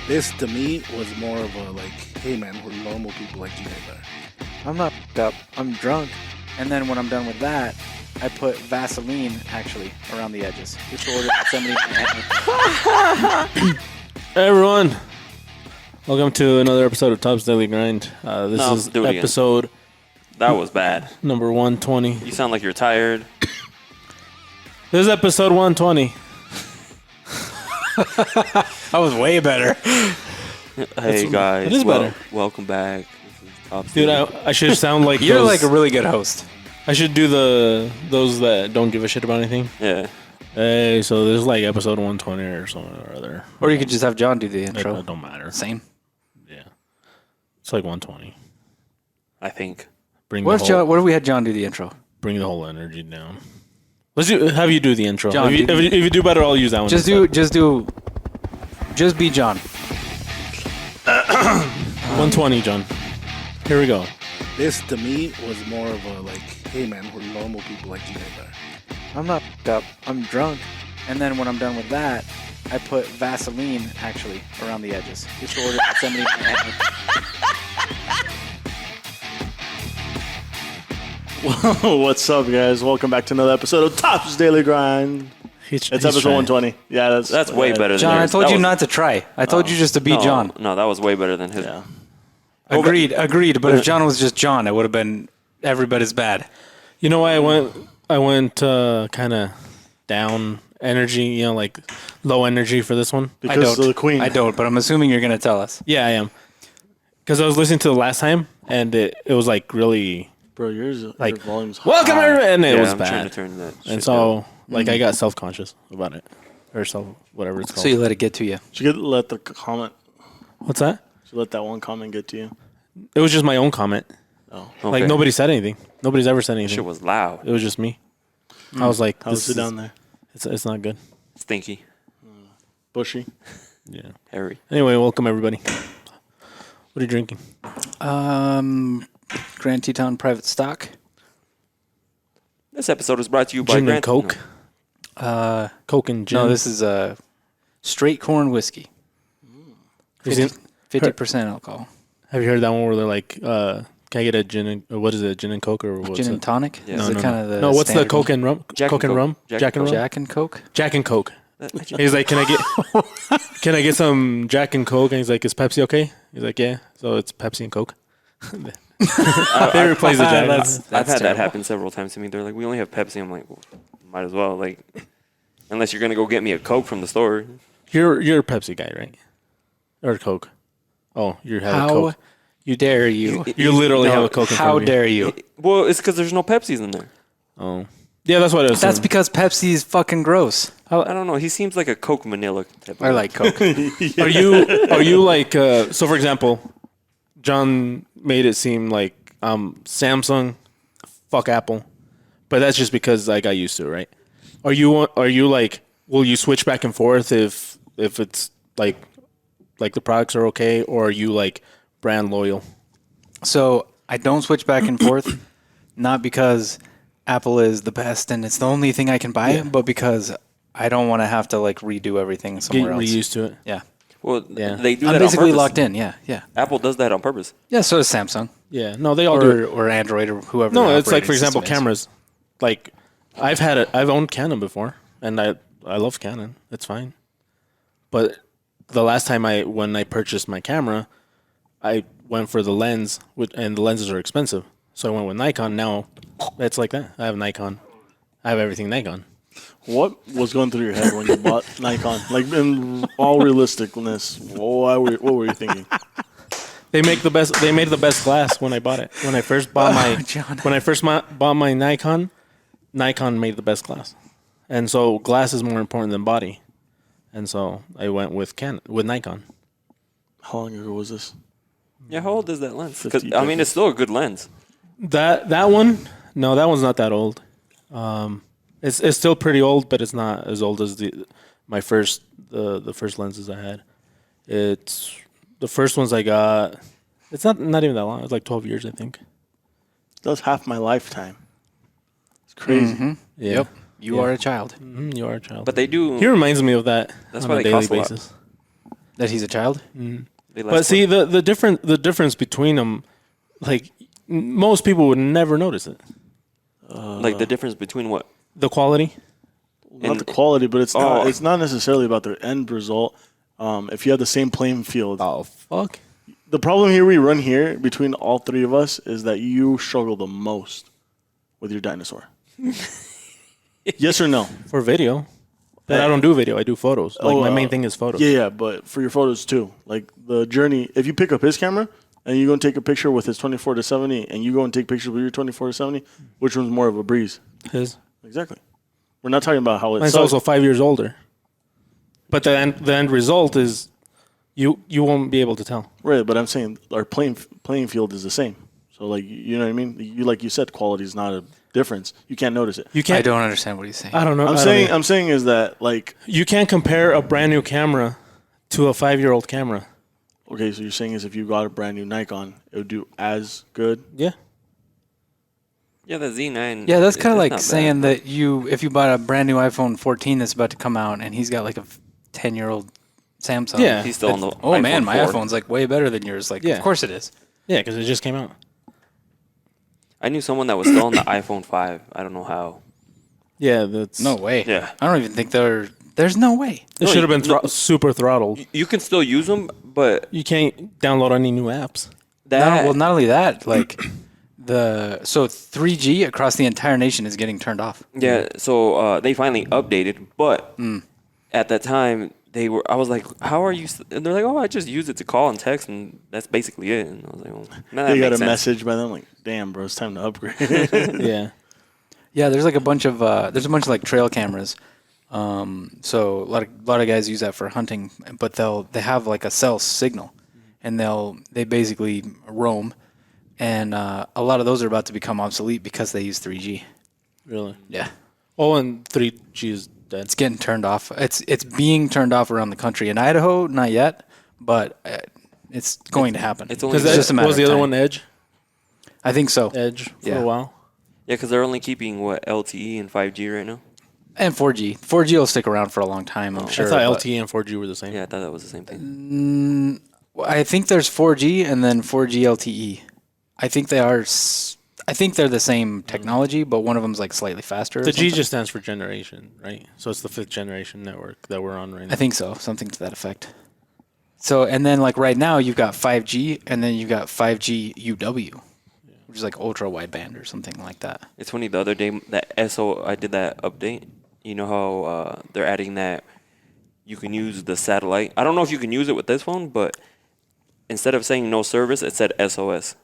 This to me was more of a like, hey man, we're normal people like you guys are. I'm not up. I'm drunk. And then when I'm done with that, I put Vaseline actually around the edges. Just ordered somebody. Hey everyone, welcome to another episode of Top's Daily Grind. This is episode. That was bad. Number 120. You sound like you're tired. This is episode 120. That was way better. Hey guys, it is better. Welcome back. This is Top's Dude, Daily. I should sound like You're those, like a really good host. I should do those that don't give a shit about anything. Yeah. Hey, so this is like episode 120 or something or other. Or you could just have John do the intro. It don't matter. Same. Yeah, it's like 120. I think. What if we had John do the intro? Bring the whole energy down. Have you do the intro. John, if you do better, I'll use that one. Just be John. 120, John. Here we go. This to me was more of a like, hey man, we're normal people like you guys are. I'm not up. I'm drunk. And then when I'm done with that, I put Vaseline actually around the edges. Just ordered somebody. What's up, guys? Welcome back to another episode of Top's Daily Grind. It's episode 120. Yeah, That's way better than John, yours. I told you not to try. I told you just to be John. No, that was way better than his. Yeah. Agreed. But if John was just John, it would have been everybody's bad. You know why I went kind of down energy, like low energy for this one? Because of the Queen. I don't, but I'm assuming you're going to tell us. Yeah, I am. Because I was listening to the last time, and it was like really... Bro, your volume's high. Welcome, everyone! And it was I'm trying to bad. turn that shit And so, down. I got self-conscious about it. Or whatever it's called. So you let it get to you. You could let the comment. What's that? You let that one comment get to you. It was just my own comment. Oh. Okay. Like, nobody said anything. Nobody's ever said anything. Shit was loud. It was just me. I was like, How's it down there? It's not good. Stinky. Bushy. Yeah. Hairy. Anyway, welcome, everybody. What are you drinking? Grand Teton Private Stock. This episode is brought to you by Gin and Grant. Coke? Coke and gin? No, this is straight corn whiskey. 50% alcohol. Have you heard that one where they're like, can I get a gin and, what is it, gin and Coke or what's Gin and it? tonic? Yeah. Is it kind of the No, what's the standard Coke one? and rum? Jack Coke and and Coke. rum? Jack and Coke. Jack and Coke? Jack and Coke. He's like, can I get some Jack and Coke? And he's like, is Pepsi okay? He's like, yeah. So it's Pepsi and Coke. They replace the Jack. I've had that terrible. happen several times to me. They're like, we only have Pepsi. I'm like, well, might as well. Like, unless you're gonna go get me a Coke from the store. You're a Pepsi guy, right? Or Coke? Oh, you're having How Coke. dare you? You literally have a Coke in front How of you. dare you? Well, it's because there's no Pepsis in there. Oh. Yeah, that's what I was That's saying. because Pepsi is fucking gross. I don't know. He seems like a Coke Manila type. I like Coke. Are you like so for example, John made it seem like Samsung, fuck Apple, but that's just because I got used to it, right? Are you like, will you switch back and forth if it's like the products are okay, or are you like brand loyal? So I don't switch back and forth, not because Apple is the best and it's the only thing I can buy, but because I don't want to have to like redo everything somewhere Get else. reused to it. Yeah. Well, Yeah. they do I'm that basically on purpose. locked in. Yeah. Apple does that on purpose. Yeah, so does Samsung. Yeah, no, they all do it. Or Android or whoever. No, their it's like, for operating example, system is. cameras. Like, I've owned Canon before, and I love Canon. It's fine. But the last time when I purchased my camera, I went for the lens, and the lenses are expensive. So I went with Nikon. Now, it's like that. I have Nikon. I have everything Nikon. What was going through your head when you bought Nikon? Like, in all realisticness, what were you thinking? They made the best glass when I bought it. When I first bought bought my Nikon, Nikon made the best glass. And so glass is more important than body. And so I went with Nikon. How long ago was this? Yeah, how old is that lens? 50, I mean, it's still a good lens. That one? No, that one's not that old. It's still pretty old, but it's not as old as the first lenses I had. It's the first ones I got. It's not even that long. It's like 12 years, I think. That's half my lifetime. It's crazy. Mm-hmm. Yeah. Yep. You are a child. You are a child. But they do. He reminds me of that That's on why a they daily cost a lot. basis. That he's a child? They last But see, the difference between them, like most people would never notice it. like the difference between what? The quality. Not the quality, but it's not. It's not necessarily about the end result. If you have the same playing field, Oh fuck. the problem here we run here between all three of us is that you struggle the most with your dinosaur. Yes or no? For video. But I don't do video. I do photos. Like my main thing is photos. Yeah, but for your photos too. Like the journey, if you pick up his camera and you go and take a picture with his 24 to 70, and you go and take pictures with your 24 to 70, which one's more of a breeze? His. Exactly. We're not talking about how it's Mine's also 5 years older. But the end result is you won't be able to tell. right. But I'm saying our playing field is the same. So like you know what I mean? Like you said, quality is not a difference. You can't notice it. You can't. I don't understand what he's saying. I don't know. I'm saying is that like You can't compare a brand new camera to a 5-year-old camera. okay, so you're saying is if you got a brand new Nikon, it would do as good. Yeah. Yeah, the Z9. Yeah, that's kind of it's like not saying bad. that if you bought a brand new iPhone 14 that's about to come out and he's got like a 10-year-old Samsung. Yeah. He's still on the. Oh man, iPhone my 4. iPhone's like way better than yours. Like, Yeah. of course it is. Yeah, because it just came out. I knew someone that was still on the iPhone 5. I don't know how. Yeah, that's No way. Yeah. I don't even think there's no way. It No, should have been no. super throttled. You can still use them, but You can't download any new apps. that. Not only that, like so 3G across the entire nation is getting turned off. Yeah, so they finally updated, but at that time I was like, "How are you?" And they're like, "Oh, I just use it to call and text, and that's basically it." And I was like, "Well, now that They got makes a sense." message by them like, "Damn, bro, it's time to upgrade." Yeah. Yeah, there's a bunch of like trail cameras. So a lot of guys use that for hunting, but they have like a cell signal, and they basically roam, and a lot of those are about to become obsolete because they use 3G. Really? Yeah. Oh, and 3G is dead. It's getting turned off. It's being turned off around the country. In Idaho, not yet, but it's going to happen. it's only- Because It's just a matter was the of other time. one Edge? I think so. Edge for Yeah. a while. Yeah, because they're only keeping LTE and 5G right now. And 4G. 4G will stick around for a long time, I'm sure. I thought but- LTE and 4G were the same. Yeah, I thought that was the same thing. I think there's 4G and then 4G LTE. I think they are. I think they're the same technology, but one of them's like slightly faster. The G just stands for generation, right? So it's the 5th generation network that we're on right now. I think so, something to that effect. So, and then like right now you've got 5G, and then you've got 5G UW, which is like ultra wideband or something like that. It's funny, the other day that I did that update. You know how they're adding that you can use the satellite. I don't know if you can use it with this phone, but instead of saying no service, it said SOS.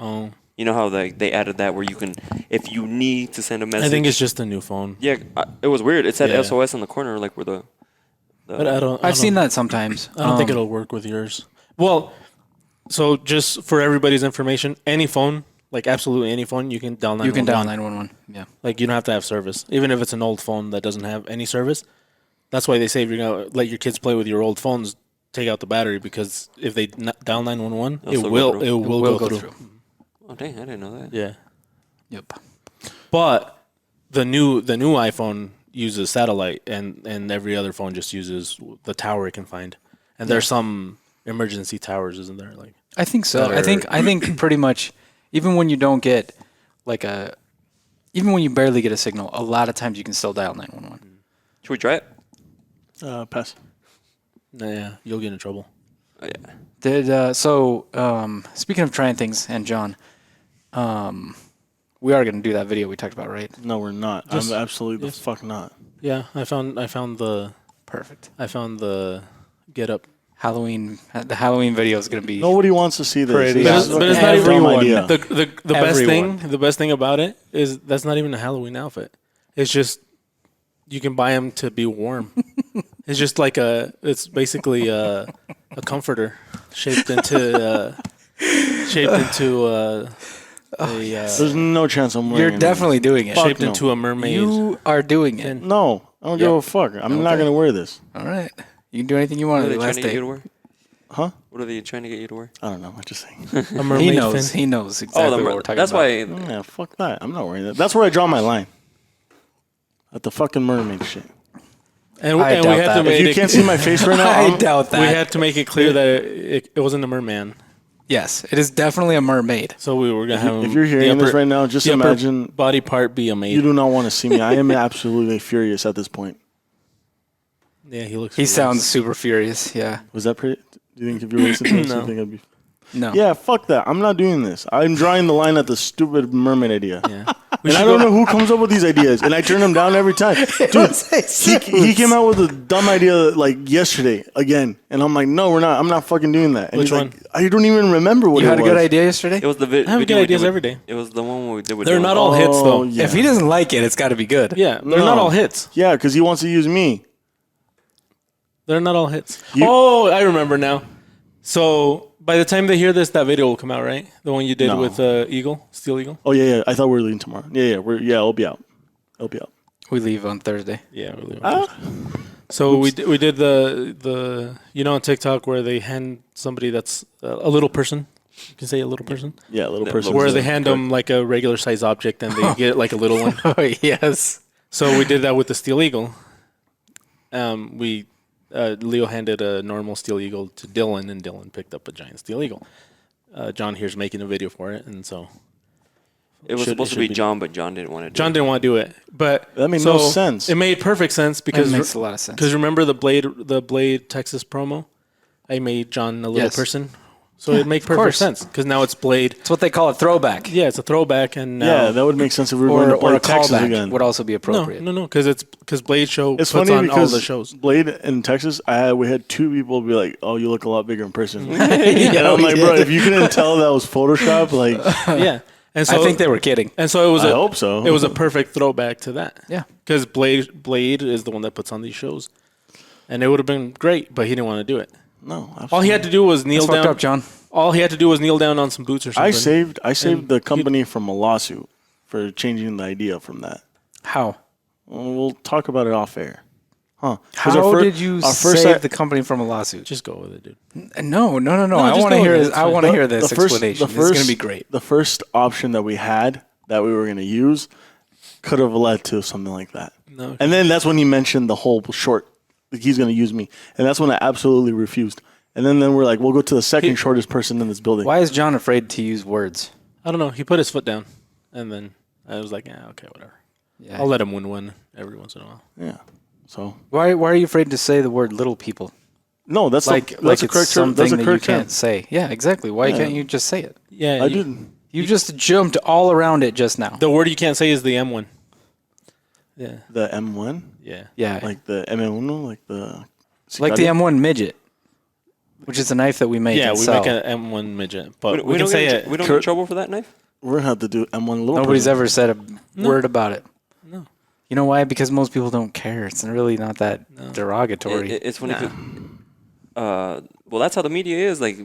Oh, You know how they added that where you can, if you need to send a message. I think it's just a new phone. Yeah, it was weird. It said Yeah. SOS in the corner, like where the. But I don't. I've seen that sometimes. I don't think it'll work with yours. Well, so just for everybody's information, any phone, like absolutely any phone, you can dial 911. You can dial 911. Yeah. Like you don't have to have service, even if it's an old phone that doesn't have any service. That's why they say if you're gonna let your kids play with your old phones, take out the battery, because if they dial 911, It'll still go through. it will go through. Oh dang! I didn't know that. Yeah, Yep. but the new iPhone uses satellite, and every other phone just uses the tower it can find. And there's some emergency towers, isn't there? Like I think so. That I think pretty much, even when you don't get even when you barely get a signal, a lot of times you can still dial 911. Should we try it? Pass. yeah, you'll get in trouble. Oh yeah. Speaking of trying things, and John, we are going to do that video we talked about, right? No, we're not. Just- I'm absolutely yes. the fuck not. Yeah, I found the Perfect. get up. The Halloween video is going to be Nobody wants to see this. Pretty This is But a it's not even dumb everyone. idea. The best thing about it is that's not even a Halloween outfit. It's just you can buy them to be warm. It's just like it's basically a comforter shaped into There's no chance I'm wearing You're it. definitely doing it. shaped no. into a mermaid. You are doing it. No, I don't give a fuck. I'm not gonna wear this. All right. You can do anything you want What on are the they trying last to get day. you to wear? Huh? What are they trying to get you to wear? I don't know. I'm just saying. a mermaid He knows. fin. He knows exactly what we're talking that's about. why. Yeah, fuck that. I'm not wearing that. That's where I draw my line. At the fucking mermaid shit. And I we doubt had that. to If make You it, can't see my face right now. I doubt that. we had to make it clear that it wasn't a merman. Yes, it is definitely a mermaid. So we were gonna have If you're hearing this right now, just the upper imagine body part be a you maid. do not want to see me. I am absolutely furious at this point. Yeah, he looks. He furious. sounds super furious. Yeah. Was that pretty? Do you think if you were listening to this, No. you think I'd be? No. Yeah, fuck that. I'm not doing this. I'm drawing the line at the stupid mermaid idea. Yeah. And I don't know who comes up with these ideas, and I turn them down every time. Dude, he came out with a dumb idea like yesterday again, and I'm like, no, we're not. I'm not fucking doing that. And Which he's like, I don't even remember what You it had a was. good idea yesterday? It was the I have good ideas every day. It was the one we did with. They're Dylan. not all hits though. Yeah. If he doesn't like it, it's got to be good. Yeah, they're No. not all hits. Yeah, because he wants to use me. They're not all hits. Oh, I remember now. So by the time they hear this, that video will come out, right? The one you did No. with Steel Eagle. Oh yeah. I thought we were leaving tomorrow. Yeah. It'll be out. It'll be out. We leave on Thursday. Yeah. Really so we did the on TikTok where they hand somebody that's a little person. You can say a little person. Yeah, little Yeah, person. Where they hand them like a regular size object and they get like a little one. Oh, yes. So we did that with the Steel Eagle. Leo handed a normal Steel Eagle to Dylan, and Dylan picked up a giant Steel Eagle. John here's making a video for it, and so It was supposed to be John, but John didn't want to do John it. didn't want to do it. But That made no sense. It made perfect sense because That makes a lot of sense. Because remember the Blade Texas promo? I made John a little Yes. person, so it makes perfect course. sense because now it's Blade. It's what they call a throwback. Yeah, it's a throwback, and now Yeah, that would make sense if we were going to Or play a Texas callback again. would also be appropriate. no, because Blade show It's puts funny on all because the shows. Blade in Texas, we had two people be like, "Oh, you look a lot bigger in person." Yeah, and I'm we like, did. bro, if you couldn't tell that was Photoshop, like, Yeah, and so I think they were kidding. and so it was. I hope so. It was a perfect throwback to that. Yeah. because Blade is the one that puts on these shows, and it would have been great, but he didn't want to do it. no. All he had to do was kneel That's fucked down. up, John. All he had to do was kneel down on some boots or something. I saved the company from a lawsuit for changing the idea from that. How? Well, we'll talk about it off air. Huh? 'Cause How our did you first save the company from a lawsuit? Just go with it, dude. No. I just want to go hear. with it. It's I fine. want to hear this explanation. The This is going to be great. The first option that we had that we were going to use could have led to something like that. No. And then that's when he mentioned the whole short, like he's going to use me. And that's when I absolutely refused. And then we're like, we'll go to the second shortest person in this building. Why is John afraid to use words? I don't know. He put his foot down, and then I was like, yeah, okay, whatever. Yeah. I'll let him win one every once in a while. Yeah. So, Why are you afraid to say the word "little people"? no, that's Like that's a it's correct term. something That's a that you correct term. can't say. Yeah, exactly. Why can't you just say it? Yeah, I didn't. You just jumped all around it just now. The word you can't say is the M one. Yeah, The M1, yeah. Yeah, like the M1, like the. like the M1 midget, which is a knife that we make. Yeah, and we sell. make an M1 midget, but we, We can don't say get it. we don't get in trouble for that knife. We're gonna have to do M1 little. Nobody's person. ever said a word about it. No. You know why? Because most people don't care. It's really not that derogatory. It's funny. Well, that's how the media is. Like,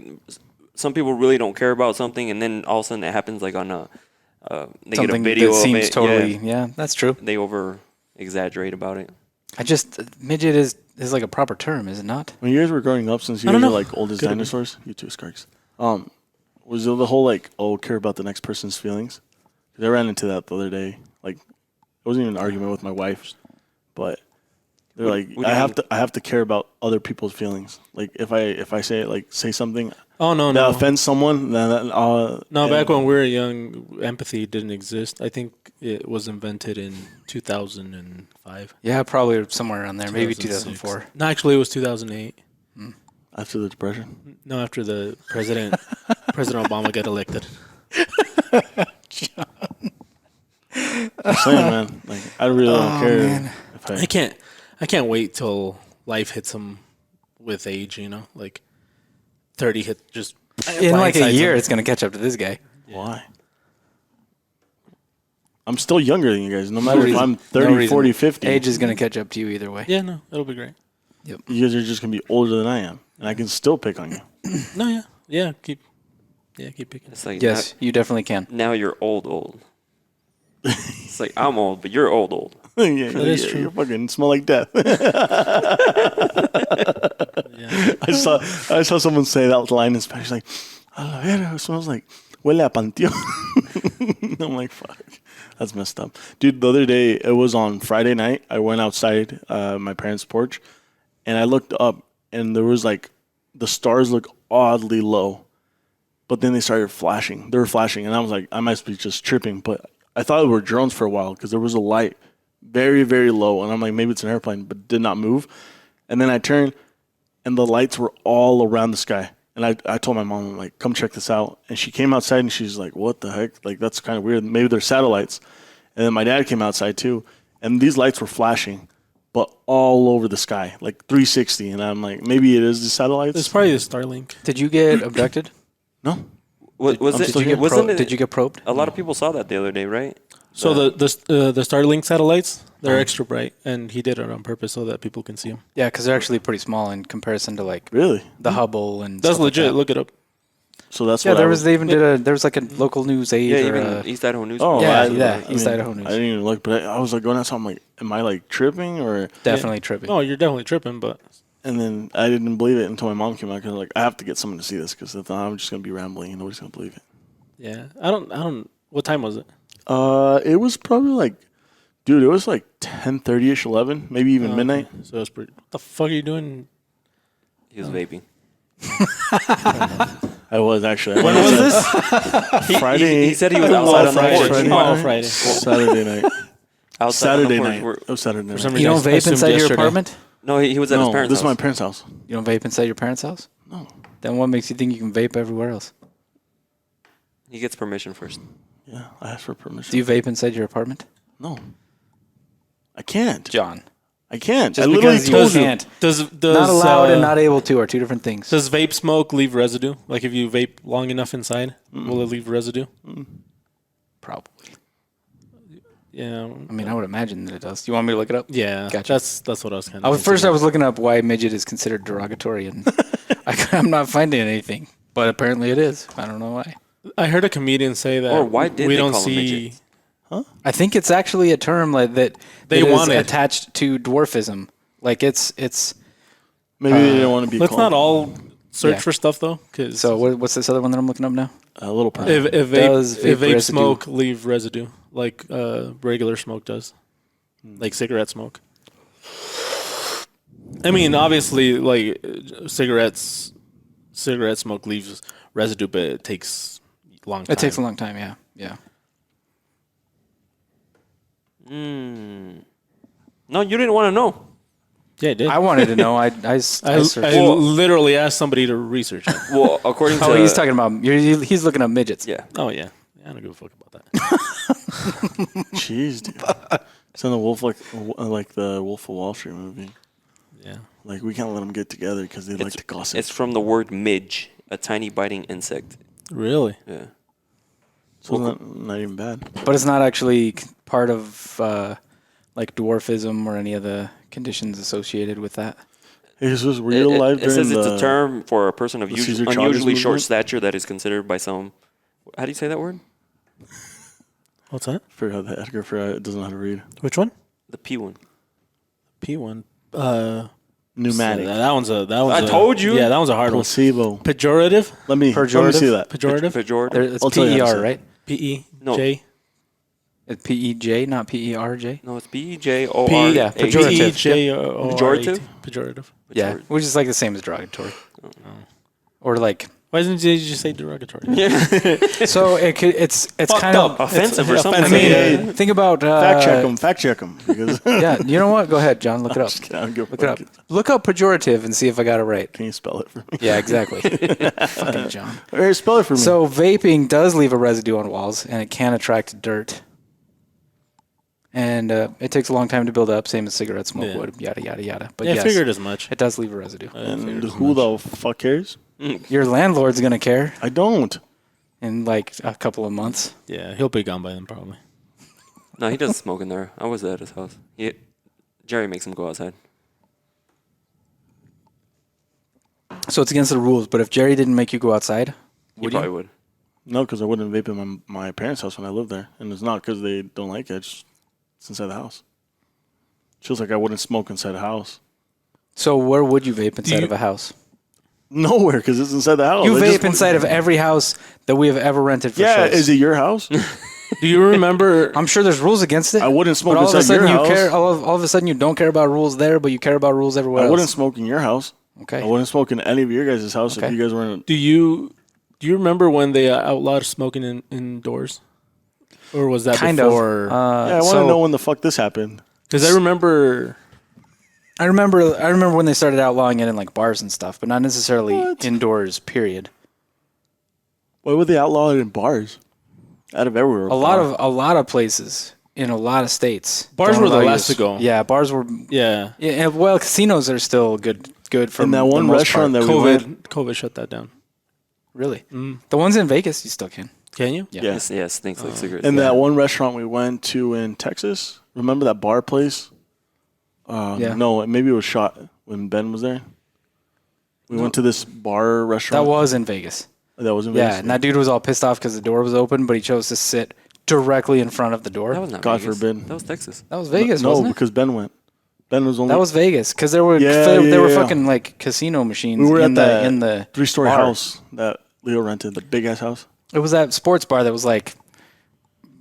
some people really don't care about something, and then all of a sudden it happens. Like on they get a Something video that of seems it. totally. Yeah, Yeah, that's true. they over exaggerate about it. Midget is like a proper term, is it not? When you guys were growing up, since you don't guys are know. like old as Could be. dinosaurs, you too, Skarks. Was it the whole like, oh, care about the next person's feelings? 'Cause I ran into that the other day. Like, it wasn't even an argument with my wife, but they're like, what do I you have to care about other people's feelings. Like, if I say something Oh no, that no. offends someone, then No, and- back when we were young, empathy didn't exist. I think it was invented in 2005. Yeah, probably somewhere around there. Maybe 2006. 2004. No, actually, it was 2008. after the depression. No, after the President Obama got elected. I'm saying, man, like I really don't care. man. If I can't wait till life hits him with age. You know, like 30 hit just In like a blindsides year, him. it's gonna catch up to this guy. Why? I'm still younger than you guys. No matter if reason. I'm No 30, reason. 40, 50. Age is gonna catch up to you either way. Yeah, no, it'll be great. You guys are just going to be older than I am. And I can still pick on you. No, yeah, keep picking. It's like Yes, you definitely can. now you're old. It's like I'm old, but you're old. yeah, is true. You fucking smell like death. Yeah. I saw someone say that line in Spanish, like, a la verga, it smells like, huele a panteón. I'm like, fuck, that's messed up, dude. The other day, it was on Friday night. I went outside my parents' porch, and I looked up, and there was like the stars look oddly low, but then they started flashing. They were flashing, and I was like, I must be just tripping, but I thought it were drones for a while because there was a light very, very low, and I'm like, maybe it's an airplane, but did not move. And then I turned, and the lights were all around the sky. And I told my mom, I'm like, come check this out. And she came outside, and she's like, what the heck? Like, that's kind of weird. Maybe they're satellites. And then my dad came outside, too. And these lights were flashing, but all over the sky, like 360. And I'm like, maybe it is the satellites. It's probably the Starlink. Did you get abducted? No. Was it? still here. Did you get probed? A lot of people saw that the other day, right? So the Starlink satellites, they're extra bright, and he did it on purpose so that people can see them. Yeah, because they're actually pretty small in comparison to like Really? the Hubble and. That's stuff legit. Like that. Look it up. So that's Yeah, what there I was. They even did a. There was like a local news aid. Yeah, or even East Idaho News. Oh, Yeah, I East Idaho News. I didn't even look, but I was like going outside. I'm like, am I like tripping or? Definitely tripping. Oh, you're definitely tripping, but And then I didn't believe it until my mom came out because like I have to get someone to see this because if not, I'm just gonna be rambling and nobody's gonna believe it. yeah, I don't. What time was it? It was probably like, dude, it was like 10:30ish, 11, maybe even midnight. So that's pretty. What the fuck are you doing? He was vaping. I was actually. When was this? Friday. He said he was outside on the Friday. porch. Friday. Oh, Friday. Saturday night. Outside on the Saturday porch. night. We're- It was Saturday night. some You don't I vape assumed inside your yesterday. apartment? No, he was at his No, parents' this is my house. parents' house. You don't vape inside your parents' house? No. Then what makes you think you can vape everywhere else? He gets permission first. Yeah, I asked for permission. Do you vape inside your apartment? No. I can't. John. I can't. Just I literally because you told you. can't. Does Not allowed and not able to are two different things. Does vape smoke leave residue? Like if you vape long enough inside, will it leave residue? Probably. Yeah. I mean, I would imagine that it does. Do you want me to look it up? Yeah. Gotcha. That's what I was kind of. First, I was looking up why midget is considered derogatory, and I'm not finding anything. But apparently it is. I don't know why. I heard a comedian say that. Or why did we they don't call them see? midgets? I think it's actually a term like that. They that is want it. attached to dwarfism. Like it's. Maybe they didn't want to be Let's called not all search Yeah. for stuff though, because So what's this other one that I'm looking up now? a little part. if Does vape, if vape vape residue- smoke leave residue like regular smoke does, like cigarette smoke. I mean, obviously, like cigarette smoke leaves residue, but it takes a long time. It takes a long time. Yeah. Yeah. No, you didn't want to know. Yeah, it did. I wanted to know. I I searched. literally asked somebody to research it. Well, according to Oh, he's talking about. He's looking up midgets. yeah. Oh yeah, I don't give a fuck about that. Jeez, dude. It's in the Wolf like the Wolf of Wall Street movie. Yeah. Like we can't let them get together because they like to gossip. It's from the word midge, a tiny biting insect. Really? Yeah. So it's not even bad. But it's not actually part of like dwarfism or any of the conditions associated with that. Hey, Jesus, were you alive It during says the? it's a term for a person of the Caesar Chavez unusually short movement? stature that is considered by some. How do you say that word? What's that? Forgot that Edgar doesn't know how to read. Which one? The P one. P1. Pneumatic. That one's a. I told you. Yeah, that one's a hard one. Placebo. Pejorative. Let me Pejorative? see that. Pejorative. Pejorative. It's I'll tell you how to PER, say it. right? P-E. No. J. It's PEJ, not PERJ. No, it's B-E-J-O-R. Yeah, pejorative. Pejorative. Pejorative. Yeah, which is like the same as derogatory. Or like, Why didn't you just say derogatory? so it could, it's Fucked kind up. of Offensive or something. I mean, think about Fact check them. Because Yeah, you know what? Go ahead, John. Look it up. Just kidding, I don't give a Look it up. fuck. Look up pejorative and see if I got it right. Can you spell it for me? Yeah, exactly. Fucking John. All right, spell it for me. So vaping does leave a residue on walls, and it can attract dirt. And it takes a long time to build up, same as cigarette smoke Yeah. would. Yada yada yada. But Yeah, I yes, figured as much. it does leave a residue. and who the fuck cares? Your landlord's gonna care I don't. in like a couple of months. Yeah, he'll be gone by then probably. No, he does smoke in there. I was at his house. Jerry makes him go outside. So it's against the rules. But if Jerry didn't make you go outside, He would probably you? would. No, because I wouldn't vape in my parents' house when I lived there, and it's not because they don't like it. It's inside the house. Feels like I wouldn't smoke inside a house. So where would you vape inside you- of a house? Nowhere, because it's inside the house. You They vape just- inside of every house that we have ever rented for Yeah, shows. is it your house? Do you remember? I'm sure there's rules against it. I wouldn't smoke but all of a inside sudden your you house. care. All of a sudden you don't care about rules there, but you care about rules everywhere I else. wouldn't smoke in your house. Okay. I wouldn't smoke in any of your guys' house Okay. if you guys weren't. Do you remember when they outlawed smoking indoors, or was that Kind before? of. Yeah, I want to so know when the fuck this happened. Because I remember. I remember when they started outlawing it in like bars and stuff, but not necessarily indoors. Period. Why would they outlaw it in bars? Out of everywhere. A lot of places in a lot of states. Bars don't were the allow you last to go. Yeah, bars were. Yeah, Yeah, well, casinos are still good for In that the one most restaurant part. that we went. COVID shut that down. Really, the ones in Vegas you still can. Can you? Yeah. Yeah. Yeah, stinks like cigarettes. And that one restaurant we went to in Texas. Remember that bar place? Yeah. No, maybe it was shot when Ben was there. We went to this bar restaurant. That was in Vegas. That was in Yeah, Vegas. and that dude was all pissed off because the door was open, but he chose to sit directly in front of the door. That was not God Vegas. forbid. That was Texas. That was Vegas, no, wasn't it? because Ben went. Ben was only. That was Vegas because there were Yeah, there were yeah. fucking like casino machines We were in at the in the 3-story bar. house that Leo rented, the big ass house. It was that sports bar that was like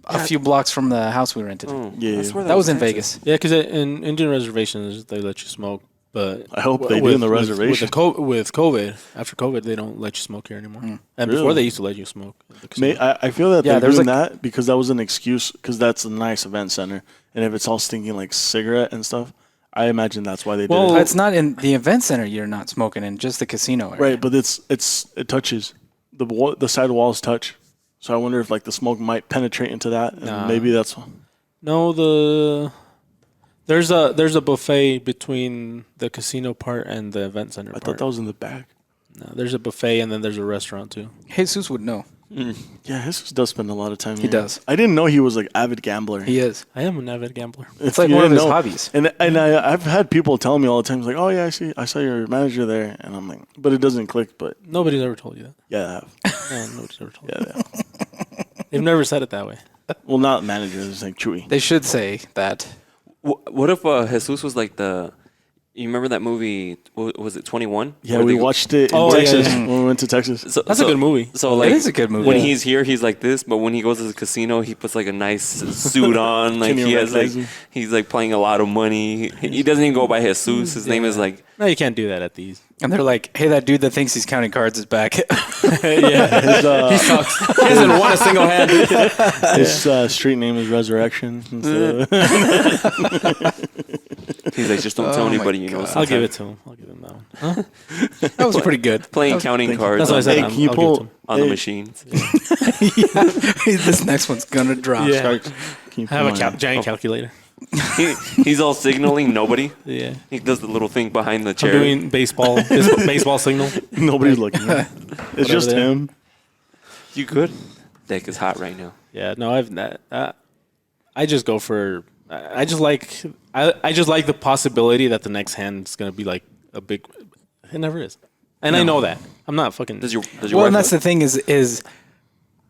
a few blocks from the house we rented. Oh, Yeah. I swear That was in Texas. Vegas. Yeah, because in Indian reservations they let you smoke, but I hope they do in the reservation. With COVID, after COVID, they don't let you smoke here anymore. And Really? before they used to let you smoke. at the casino. I feel that Yeah, they're there's doing like- that because that was an excuse because that's a nice event center. And if it's all stinking like cigarette and stuff, I imagine that's why they Well, did it. It's not in the event center. You're not smoking in just the casino area. Right, but it touches. The side walls touch. So I wonder if like the smoke might penetrate into that and Nah. maybe that's No, there's a buffet between the casino part and the event center I part. thought that was in the back. No, there's a buffet and then there's a restaurant too. Jesus would know. Yeah, Jesus does spend a lot of time He here. does. I didn't know he was like avid gambler. He is. I am an avid gambler. It's like You one of didn't his know. hobbies. And I've had people tell me all the time, it's like, oh yeah, I saw your manager there, and I'm like, but it doesn't click. But Nobody's ever told you that. yeah, I have. No, nobody's ever told Yeah, you. they have. They've never said it that way. Well, not manager. It's like Chewy. They should say that. What if Jesus was like the? You remember that movie? Was it 21? Yeah, Where we they- watched it in Oh, yeah, Texas yeah. when we went to Texas. So, That's a good movie. So like, is a good movie. When Yeah. he's here, he's like this, but when he goes to the casino, he puts like a nice suit on. Like Can you he has like recognize him? he's like playing a lot of money. He doesn't even go by Jesus. His name is like No, you can't do that at these. And they're like, hey, that dude that thinks he's counting cards is back. Yeah, he sucks. He hasn't won a single hand. His street name is Resurrection. he's like just don't tell anybody. You know, I'll give it to him. I'll give him that one. That was pretty good. playing counting cards That's what I said. Hey, I'll can you give it pull to him. on the hey, machines. This next one's gonna drop. Yeah. Sharks, can you I have pull a my- giant calculator. He's all signaling nobody. Yeah. He does the little thing behind the I'm chair. doing baseball signal. Nobody's looking. It's just they are. him. You good? Deck is hot right now. Yeah, no, I just go for. I just like the possibility that the next hand is gonna be like a big. It never is, and I know that. I'm not fucking. Does your Well, wife and that's the thing is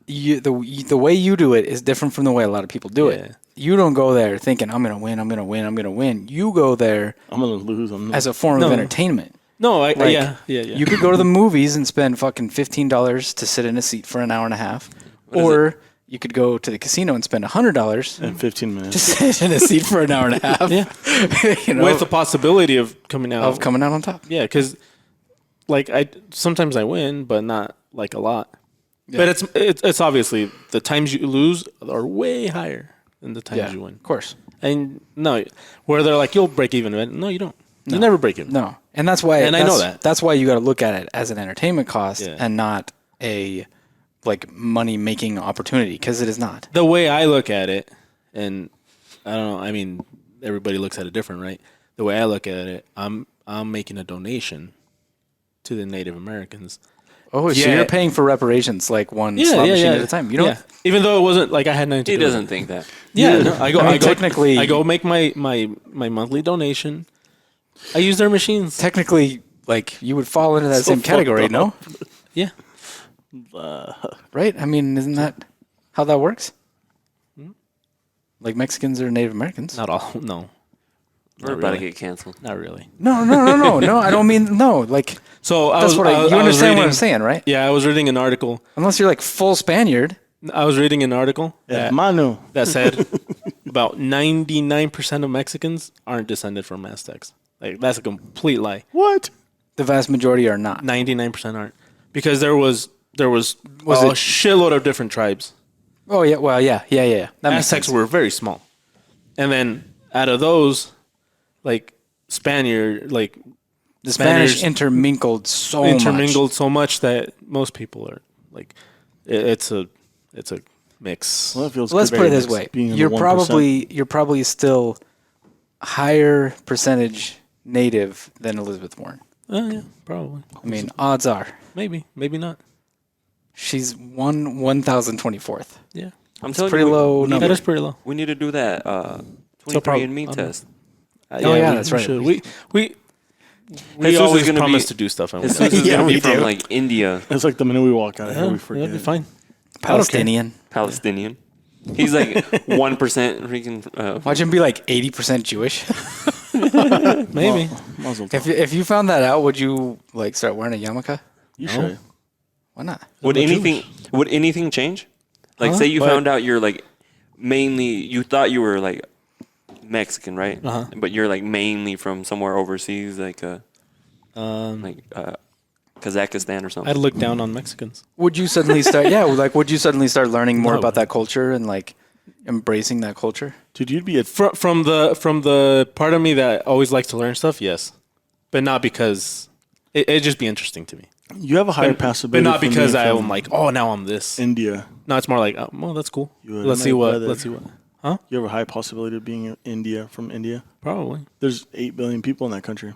the way you do it is different from the way a lot of people do Yeah. it. You don't go there thinking I'm gonna win, I'm gonna win, I'm gonna win. You go there I'm gonna lose. as a form of No. entertainment. No, Like, yeah. You could go to the movies and spend fucking $15 to sit in a seat for an hour and a half, or you could go to the casino and spend $100 in 15 to minutes. sit in a seat for an hour and a half. Yeah. you know, With the possibility of coming out. of coming out on top. Yeah, because like sometimes I win, but not like a lot. But it's obviously the times you lose are way higher than the times Yeah, you win. of course. And no, where they're like, you'll break even. No, you don't. You never break even. No, and that's why. And I know that. That's why you got to look at it as an entertainment cost Yeah. and not a like money making opportunity, because it is not. The way I look at it, and I don't know. I mean, everybody looks at it different, right? The way I look at it, I'm making a donation to the Native Americans. Oh, so Yeah. you're paying for reparations like one slot machine at a time. You don't. Yeah. Even though it wasn't like I had nothing to He do with doesn't it. think that. Yeah, no, I go. I mean, I go technically- I go make my monthly donation. I use their machines. Technically, like you would fall into that So same category, fucked no? up. Yeah. Right? I mean, isn't that how that works? Like Mexicans or Native Americans? Not all. No. We're about to get canceled. Not really. No. I don't mean no. Like So that's what you understand what I'm saying, right? Yeah, I was reading an article. Unless you're like full Spaniard. I was reading an article Manu. that said about 99% of Mexicans aren't descended from Aztecs. Like that's a complete lie. What? The vast majority are not. 99% aren't, because there was a it- shitload of different tribes. Oh yeah. Well, yeah. That makes Aztecs sense. were very small, and then out of those, like Spaniard, like The Spanish Spaniards intermingled so much that most people are like, it's a mix. Well, that feels Let's good, put it very this mixed, way: being in the you're 1%. probably still higher percentage native than Elizabeth Warren. Oh yeah, probably. I mean, odds are Maybe not. she's 1,024th. Yeah, I'm telling Pretty you, low number. that is pretty low. we need to do that So 23andMe test. Oh, yeah, that's right. should. We Jesus always is gonna promise be- to do stuff. And we This don't. is Yeah, gonna we be from do. like India, It's like the minute we walk out of here, we forget. That'd be fine. Palestinian. Palestinian. He's like 1% freaking. Watch him be like 80% Jewish. Maybe. Muzzle If you found that out, would you like start wearing a yarmulke? You should. Why not? Would anything change? Like, say you What? found out you're like mainly, you thought you were like Mexican, right? Uh-huh. But you're like mainly from somewhere overseas, like Kazakhstan or something. I'd look down on Mexicans. Would you suddenly start? Would you suddenly start learning more No. about that culture and like embracing that culture? Dude, you'd be a From the part of me that always likes to learn stuff, yes, but not because it'd just be interesting to me. you have a higher passability. But not from because being I'm from like, oh, now I'm this. India. No, it's more like, oh, well, that's cool. You and Let's my see what. brother. Let's see what. You have a high possibility of being from India. Probably. There's 8 billion people in that country.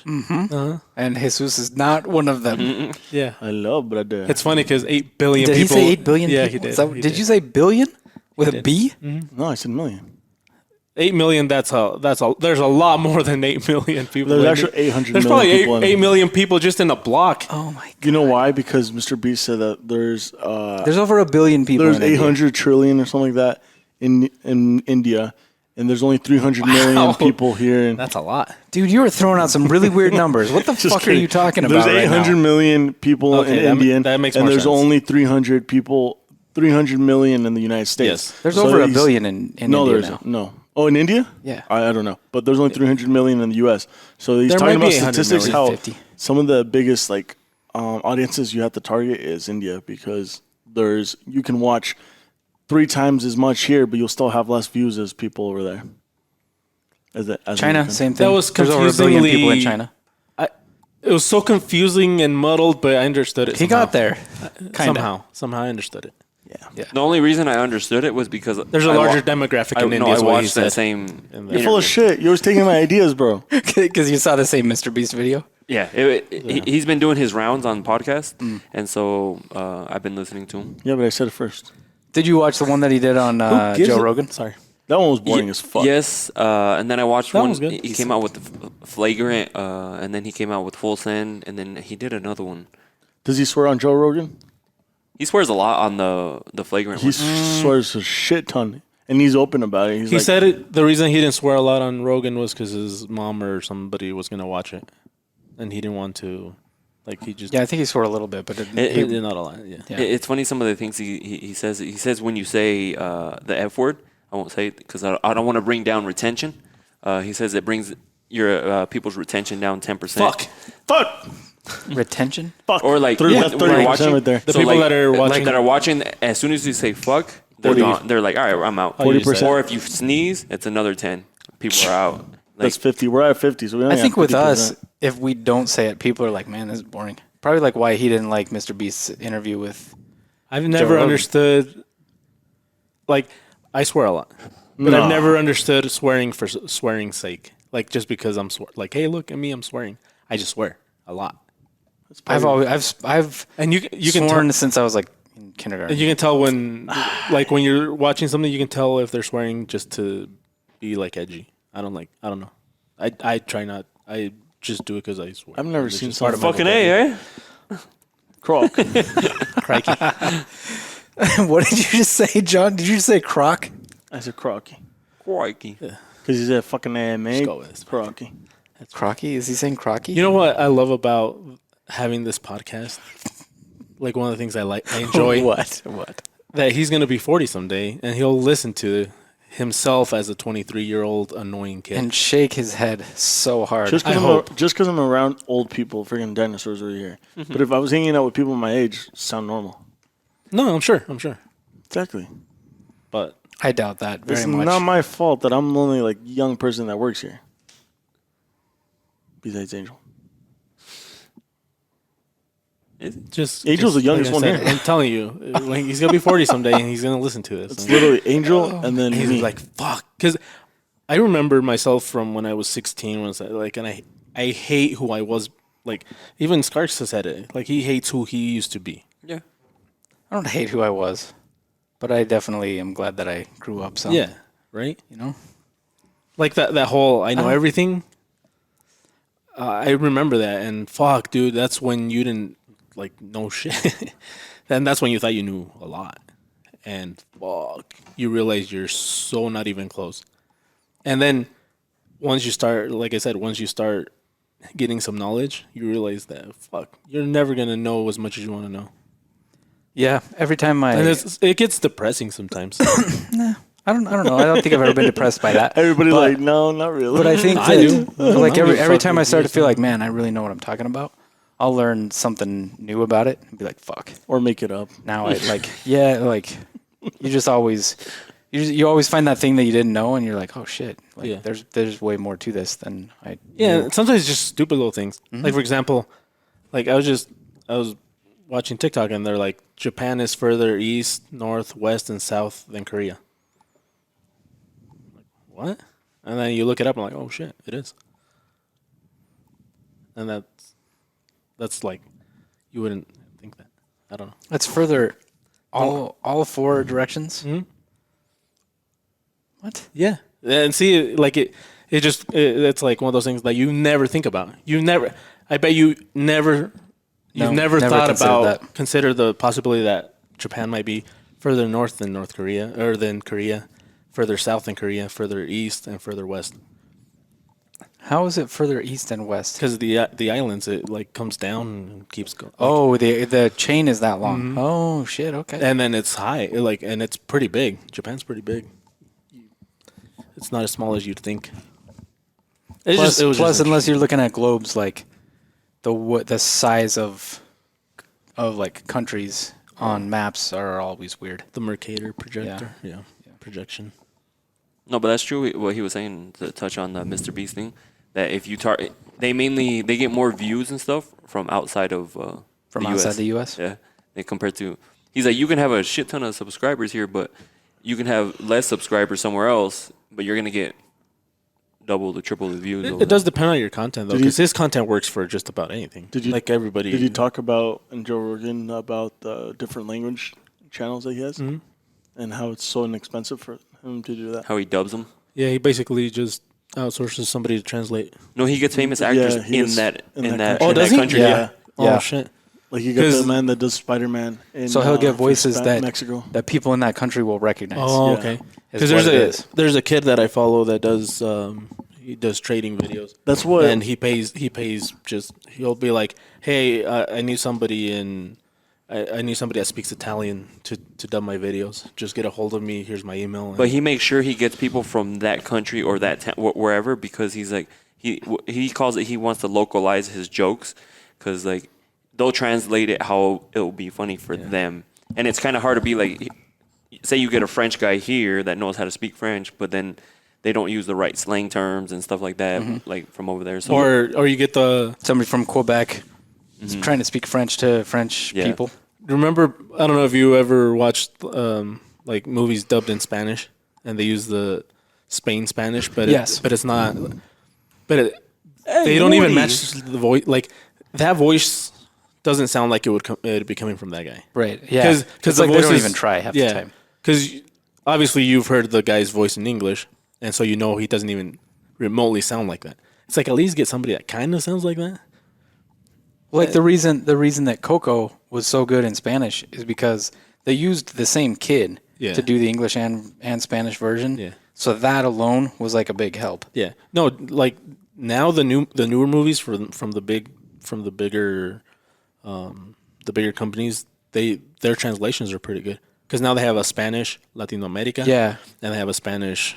And Jesus is not one of them. Yeah. I love brother. It's funny because 8 billion Did people. he say 8 billion? Yeah, people? he Is did. that- He did you say billion with a did. B? No, I said million. 8 million? There's a lot more than 8 million people. There's in actually it. 800 There's million probably people in 8 it. million people just in a block. Oh my god! You know why? Because Mr. Beast said that there's There's over a billion people. there's in India. 800 trillion or something like that in India, and there's only 300 million people here. And That's a lot. Dude, you were throwing out some really weird numbers. What the Just fuck are kidding. you talking There's about right 800 now? million people Okay, in that ma- India, that makes and more there's sense. only 300 million in the United States. Yes. There's So over a he's- billion in No, India there's now. no. Oh, in India? Yeah. I don't know, but there's only 300 million in the U.S. So he's There talking might be about 800 statistics. How 50. some of the biggest audiences you have to target is India, because you can watch 3 times as much here, but you'll still have less views as people over there. As China, same thing. That was There's over a billion people in confusingly- China. It was so confusing and muddled, but I understood it. He somehow. got there. Kinda. Somehow I understood it. The only reason I understood it was because There's a larger demographic in India. I is what he watched that said. same. You're full of shit. You're always taking my ideas, bro. Because you saw the same Mr. Beast video. Yeah, he's been doing his rounds on podcasts, and so I've been listening to him. Yeah, but I said it first. Did you watch the one that he did on Joe Rogan? Sorry. That one was boring as fuck. Yes, and then I watched That one. one's good. He came out with the Flagrant, and then he came out with Full Send, and then he did another one. Does he swear on Joe Rogan? He swears a lot on the Flagrant He one. swears a shit ton, and he's open about it. He's He like, said it. The reason he didn't swear a lot on Rogan was because his mom or somebody was gonna watch it, and he didn't want to. Like he just. Yeah, I think he swore a little bit, but He did not a lot. Yeah. Yeah. It's funny some of the things he says. He says when you say the F word, I won't say it because I don't want to bring down retention. He says it brings your people's retention down 10%. fuck, retention. fuck. Or like That's when you're 30% watching, right there. The people that are watching- that are watching, as soon as you say fuck, they're 40. gone. They're like, all right, I'm out. 40%. Or if you sneeze, it's another 10. People are out. Like, That's 50. We're at 50, so we only I think have with 50%. us, if we don't say it, people are like, man, this is boring. Probably like why he didn't like Mr. Beast's interview with. I've never Rogan. understood. Like I swear a lot, but No. I've never understood swearing for swearing's sake. Like just because I'm like, hey, look at me, I'm swearing. I just swear a lot, I've and you can sworn tell, since I was like in kindergarten. you can tell when like when you're watching something, you can tell if they're swearing just to be like edgy. I don't know. I try not. I just do it because I swear. I've never It's seen just part of my fucking A, eh? Croc. Crikey. What did you just say, John? Did you just say croc? I said crocky. Crikey. Because he's a fucking AMA. Just go with this. Crocky. Crocky? Is he saying Crocky? You know what I love about having this podcast? Like one of the things I enjoy. What? That he's gonna be 40 someday, and he'll listen to himself as a 23-year-old annoying kid. And shake his head so hard. Just I hope. because I'm around old people, freaking dinosaurs over here. But if I was hanging out with people my age, sound normal. No, I'm sure. Exactly. But I doubt that very It's much. not my fault that I'm the only like young person that works here. Besides Angel. just Angel's the youngest like I one said, here. I'm telling you, when he's gonna be 40 someday, and he's gonna listen to this. It's And literally Angel and then he's me. like, "Fuck," because I remember myself from when I was 16. Was like, and I hate who I was. Like even Skarks has said it. Like he hates who he used to be. Yeah. I don't hate who I was, but I definitely am glad that I grew up some. Yeah, right. You know? Like that whole I know everything. I remember that, and fuck, dude, that's when you didn't like know shit. Then that's when you thought you knew a lot, and fuck, you realize you're so not even close. And then once you start, like I said, once you start getting some knowledge, you realize that fuck, you're never gonna know as much as you want to know. Yeah. Every time And it gets depressing sometimes. I don't know. I don't think I've ever been depressed by that. Everybody but, like, no, not really. But I think I that, do. but like I don't give a every fuck time I what start you to feel like, man, I really know what I'm talking about, I'll learn something new about it and be like, fuck. or make it up. Now I like, yeah, like you just always, you always find that thing that you didn't know, and you're like, oh shit, like Yeah. there's way more to this than I. Yeah, knew. sometimes it's just stupid little things. Like for example, like I was watching TikTok and they're like Japan is further east, north, west, and south than Korea. Like what? And then you look it up and like, oh shit, it is. And that's like you wouldn't think that. I don't know. That's further, all four directions. Mhm. What? Yeah, and see, like it's like one of those things that you never think about. I bet you never. You've never thought considered about consider the possibility that Japan might be further north than North Korea or than Korea, further south than Korea, further east and further west. How is it further east and west? Because the islands, it like comes down and keeps going. Oh, the chain is that long. Oh shit. Okay. And then it's high, and it's pretty big. Japan's pretty big. It's not as small as you'd think. Plus, it was just unless you're looking at globes like the size of like countries on maps are always weird. the Mercator projector, yeah, projection. No, but that's true. What he was saying to touch on the Mr. Beast thing, that if you they get more views and stuff from outside of From the outside US. the US? Yeah, they compared to. He's like, you can have a shit ton of subscribers here, but you can have less subscribers somewhere else, but you're gonna get double to triple the views. over It does depend on your content though, Did he- because his content works for just about anything. Did you- like everybody? Did you talk about in Joe Rogan about the different language channels that he has and how it's so inexpensive for him to do that? how he dubs them. Yeah, he basically just outsources somebody to translate. No, he gets famous actors he in is that in in that that, country. Oh, in does that he? country. Yeah. Oh Yeah. shit! Like you got 'Cause- the man that does Spider-Man in So he'll get from voices that Mexico. that people in that country will recognize. Oh, Yeah. okay. Is Because what it is. there's a kid that I follow that does he does trading videos. That's what And he pays just he'll be like, hey, I knew somebody I knew somebody that speaks Italian to dub my videos. Just get a hold of me. Here's my email. But he makes sure he gets people from that country or that wherever, because he's like he calls it, he wants to localize his jokes, because like they'll translate it how it'll be funny for them, and it's kind of hard to be like, say you get a French guy here that knows how to speak French, but then they don't use the right slang terms and stuff like that, like from over there. So or you get the Somebody from Quebec is trying to speak French to French Yeah. people. remember. I don't know if you ever watched like movies dubbed in Spanish and they use the Spain Spanish, but Yes. but it's not. But they don't even match the voice. Like that voice doesn't sound like it'd be coming from that guy. Right. Yeah. Because the like they don't voices- even try half yeah, the time. Because obviously you've heard the guy's voice in English, and so you know he doesn't even remotely sound like that. It's like at least get somebody that kind of sounds like that. Like the reason that Coco was so good in Spanish is because they used the same kid Yeah. to do the English and Spanish version. Yeah. So that alone was like a big help. Yeah. No, like now the newer movies from the bigger companies, their translations are pretty good because now they have a Spanish Latino America. Yeah. And they have a Spanish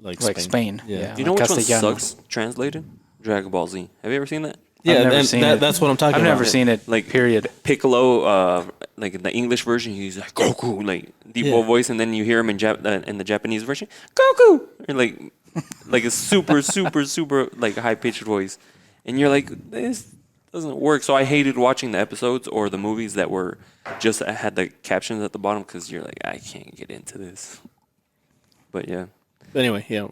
like Spain. Yeah. Do you know which one Castellano. sucks translated? Dragon Ball Z. Have you ever seen that? Yeah, I've never and seen it. that's what I'm talking I've about. never seen it. Like Period. Piccolo, like in the English version, he's like Goku, like deep Yeah. voice, and then you hear him in the Japanese version, Goku, and like a super like high pitched voice, and you're like, this doesn't work. So I hated watching the episodes or the movies that were just had the captions at the bottom because you're like, I can't get into this. But yeah, Anyway, yeah,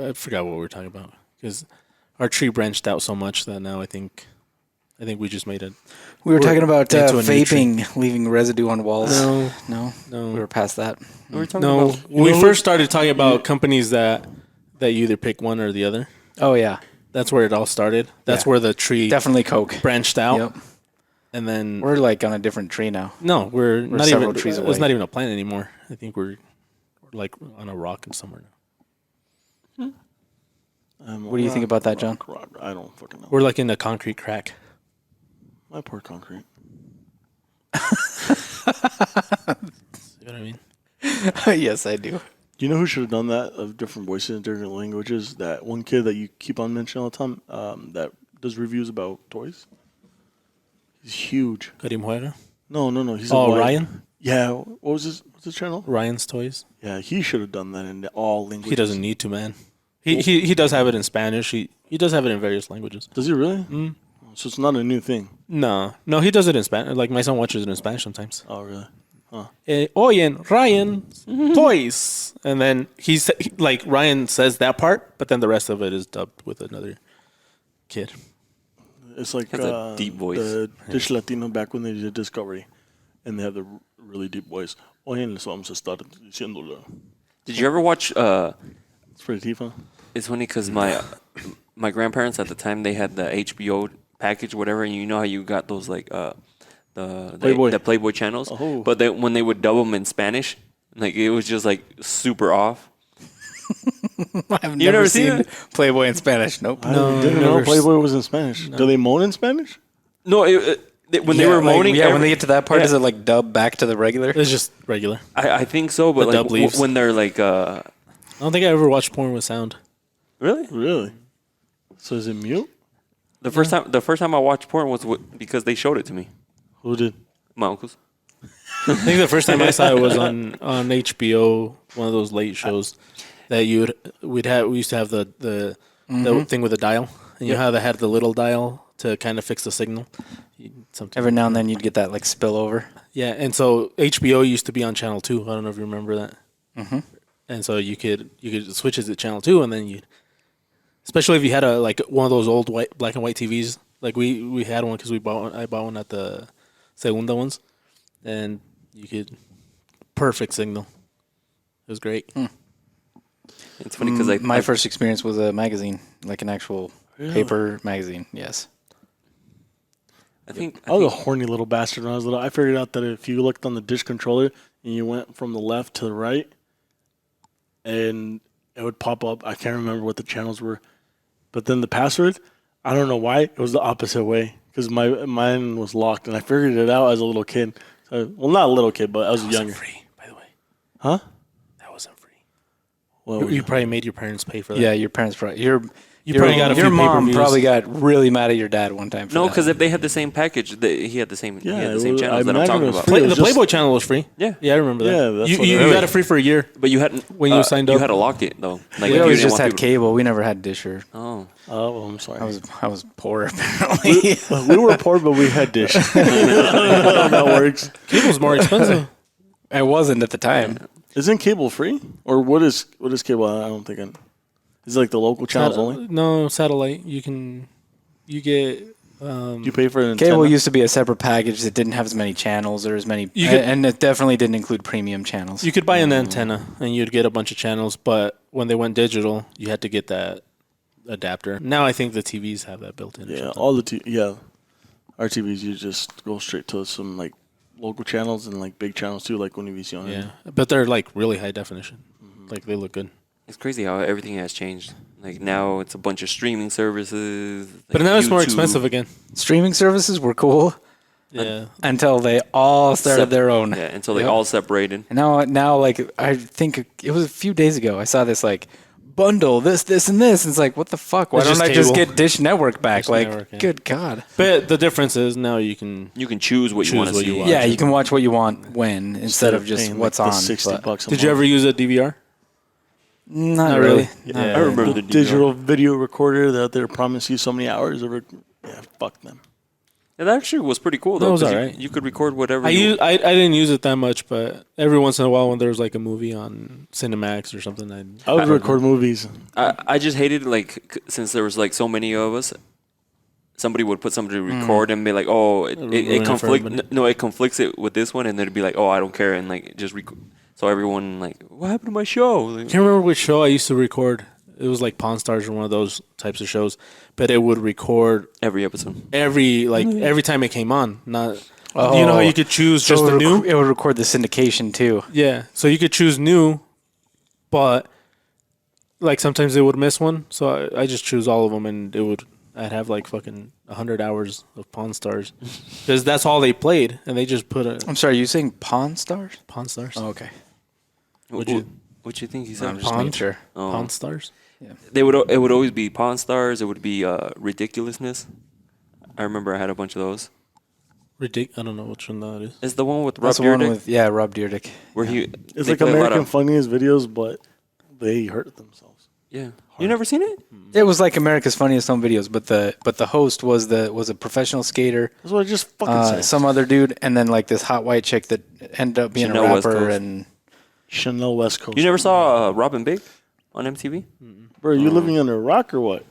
I forgot what we were talking about because our tree branched out so much that now I think we just made it. We were talking about into a new tree. vaping, leaving residue on walls. No. We were past that. we were talking No, about when we first started talking about companies that you either pick one or the other. Oh yeah, That's where it all started. That's Yeah. where the tree definitely Coke. branched out. Yep. And then We're like on a different tree now. no, we're not several even trees It's away. not even a plant anymore. I think we're like on a rock and somewhere now. What do you think about that, John? Rock. I don't fucking know. We're like in a concrete crack. My poor concrete. You know what I mean? Yes, I do. Do you know who should have done that of different voices in different languages? That one kid that you keep on mentioning all the time that does reviews about toys. He's huge. Karim Huera. No. He's Oh, a white- Ryan? Yeah. What's his channel? Ryan's Toys. Yeah, he should have done that in all languages. He doesn't need to, man. He does have it in Spanish. He does have it in various languages. Does he really? Mm. So it's not a new thing. No, he does it in Spanish. Like my son watches it in Spanish sometimes. Oh, really? Oyen, Ryan, toys, and then like Ryan says that part, but then the rest of it is dubbed with another kid. It's like Has a deep voice. The Dish Latino back when they did Discovery, and they have the really deep voice. Oye, les vamos a estar diciéndolo. Did you ever watch? It's pretty deep, huh? It's funny because my grandparents at the time they had the HBO package, whatever, and you know how you got those like Playboy. the Playboy channels, Oh. but when they would dub them in Spanish, like it was just like super off. I've You never seen seen it? Playboy in Spanish. Nope. I didn't know Playboy was in Spanish. Do they moan in Spanish? No, when they were like, moaning, when they get to that part, does it like dub back to the regular? It's just regular. I think so, but The dub like leaves. when they're like, I don't think I ever watched porn with sound. really? Really? So is it mute? The first time I watched porn was because they showed it to me. Who did? My uncles. I think the first time I saw it was on HBO, one of those late shows that we used to have the thing with the dial, and you know how they had the little dial to kind of fix the signal. Every now and then you'd get that like spillover. Yeah, and so HBO used to be on channel 2. I don't know if you remember that. Mm-hmm. And so you could switch it to channel 2, and then you, especially if you had one of those old black and white TVs. Like we had one because I bought one at the Segunda ones, and you could perfect signal. It was great. It's funny because My first experience was a magazine, like an actual paper magazine. Yes. I think I was a horny little bastard when I was little. I figured out that if you looked on the dish controller and you went from the left to the right, and it would pop up. I can't remember what the channels were, but then the password, I don't know why, it was the opposite way because mine was locked, and I figured it out as a little kid. So, well, not a little kid, but I was younger. Free, by the way. Huh? That wasn't free. Well, You probably made your parents pay for that. Yeah, your parents probably You probably got a few your mom pay-per-views. probably got really mad at your dad one time. For no, that. because if they had the same package, he had the same Yeah, it same was- channels I that I'm imagine talking it was about. free. It was the just- Playboy channel was free. Yeah. I remember that. Yeah, that's you what you, I you got heard. it free for a year. But you hadn't When you signed You up. had to lock it though. Like we if always you didn't just want had people- cable. We never had Dish or. Oh, Oh, I'm sorry. I was poor apparently. We were poor, but we had dish. That works. Cable's more expensive. I wasn't at the time. Isn't cable free, or what is cable? I don't think. Is it like the local channels only? No, satellite. You get. You pay for an Cable antenna? used to be a separate package that didn't have as many channels or as many, and it definitely didn't include premium channels. You could buy an antenna and you'd get a bunch of channels, but when they went digital, you had to get that adapter. Now I think the TVs have that built in. or Yeah, something. all the our TVs you just go straight to some like local channels and like big channels too, like Univision. Yeah, but they're like really high definition. Like they look good. It's crazy how everything has changed. Like now it's a bunch of streaming services. But like now it's more YouTube. expensive again. Streaming services were cool Yeah. until they all started their own. Yeah, until they Yep. all separated. And now, like, I think it was a few days ago, I saw this, like, bundle, this, and this. And it's like, what the fuck? Why It's don't just I just cable. get Dish Network back? Dish like, Network, yeah. good God. But the difference is now you can. You can choose what you Choose want to what you see. want. Yeah, you can watch what you want when instead of just paying, like, what's the on. $60 but a Did you month. ever use a DVR? Not really. Yeah. Not I really. remember no. the DVR. digital video recorder that they promise you so many hours of yeah, fuck them. It actually was pretty cool though. That was 'cause alright. You could record whatever. I didn't use it that much, but every once in a while when there was like a movie on Cinemax or something, I would record movies. I just hated since there was like so many of us. Somebody would put somebody to record and be like, "Oh, it ruin it for conflict. everybody. No, it conflicts it with this one," and then it'd be like, "Oh, I don't care," and like just so everyone like, "What happened to my show?" Like, I can't remember which show I used to record. It was like Pawn Stars or one of those types of shows, but it would record every episode. every time it came on. Not Oh. you know how you could choose So just the new. it would record the syndication too. Yeah, so you could choose new, but like sometimes they would miss one. So I just choose all of them, and I'd have like fucking 100 hours of Pawn Stars because that's all they played, and they just put a I'm sorry, you saying Pawn Stars? Pawn Stars. Oh, okay. What you think he said? I'm just Pawn? making sure. Oh. Pawn Stars. It would always be Pawn Stars. It would be Ridiculousness. I remember I had a bunch of those. I don't know which one that is. It's the one with Rob That's the one Dyrdek, with Rob Dyrdek. where he It's they like play a lot American of- Funniest Videos, but they hurt themselves. Yeah, you never seen it? It was like America's Funniest Home Videos, but the host was a professional skater, That's what I just fucking said. some other dude, and then like this hot white chick that ended up being Chanel a West rapper. Coast. And Chanel West Coast. You never saw Robin Big on MTV? Bro, you living under a rock or what?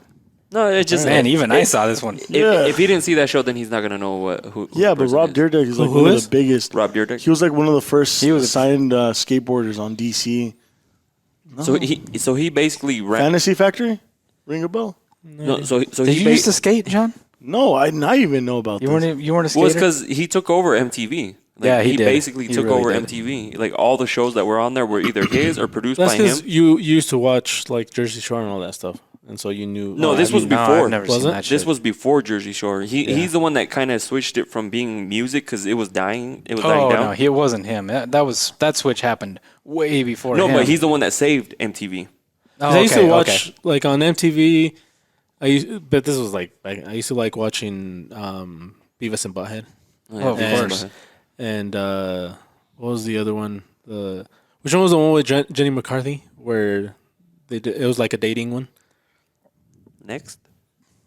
No, it's just man, even I saw this one. Yeah. If he didn't see that show, then he's not gonna know who. Yeah, the but person Rob is. Dyrdek is like Who one is? of the biggest. Rob Dyrdek. He was like one of the first He was- signed skateboarders on DC. So he basically ran. Fantasy Factory? Ring a bell? No, so Did he you used to skate, John? No, I not even know about You this. weren't a skater. well, it's because he took over MTV. Like, Yeah, he did. basically He took really over did. MTV. Like all the shows that were on there were either his or produced That's by him. because you used to watch like Jersey Shore and all that stuff, and so you knew. No, this was No, before. I've never Was seen it? that This shit. was before Jersey Shore. He's the one that kind of switched it from being music because it was dying. It was dying Oh down. no, it wasn't him. That switch happened way before. No, him. but he's the one that saved MTV. Oh, I used to okay, watch okay. like on MTV. But this was like I used to like watching Beavis and Butthead, Oh, of And- course. and what was the other one? Which one was the one with Jenny McCarthy where it was like a dating one? Next,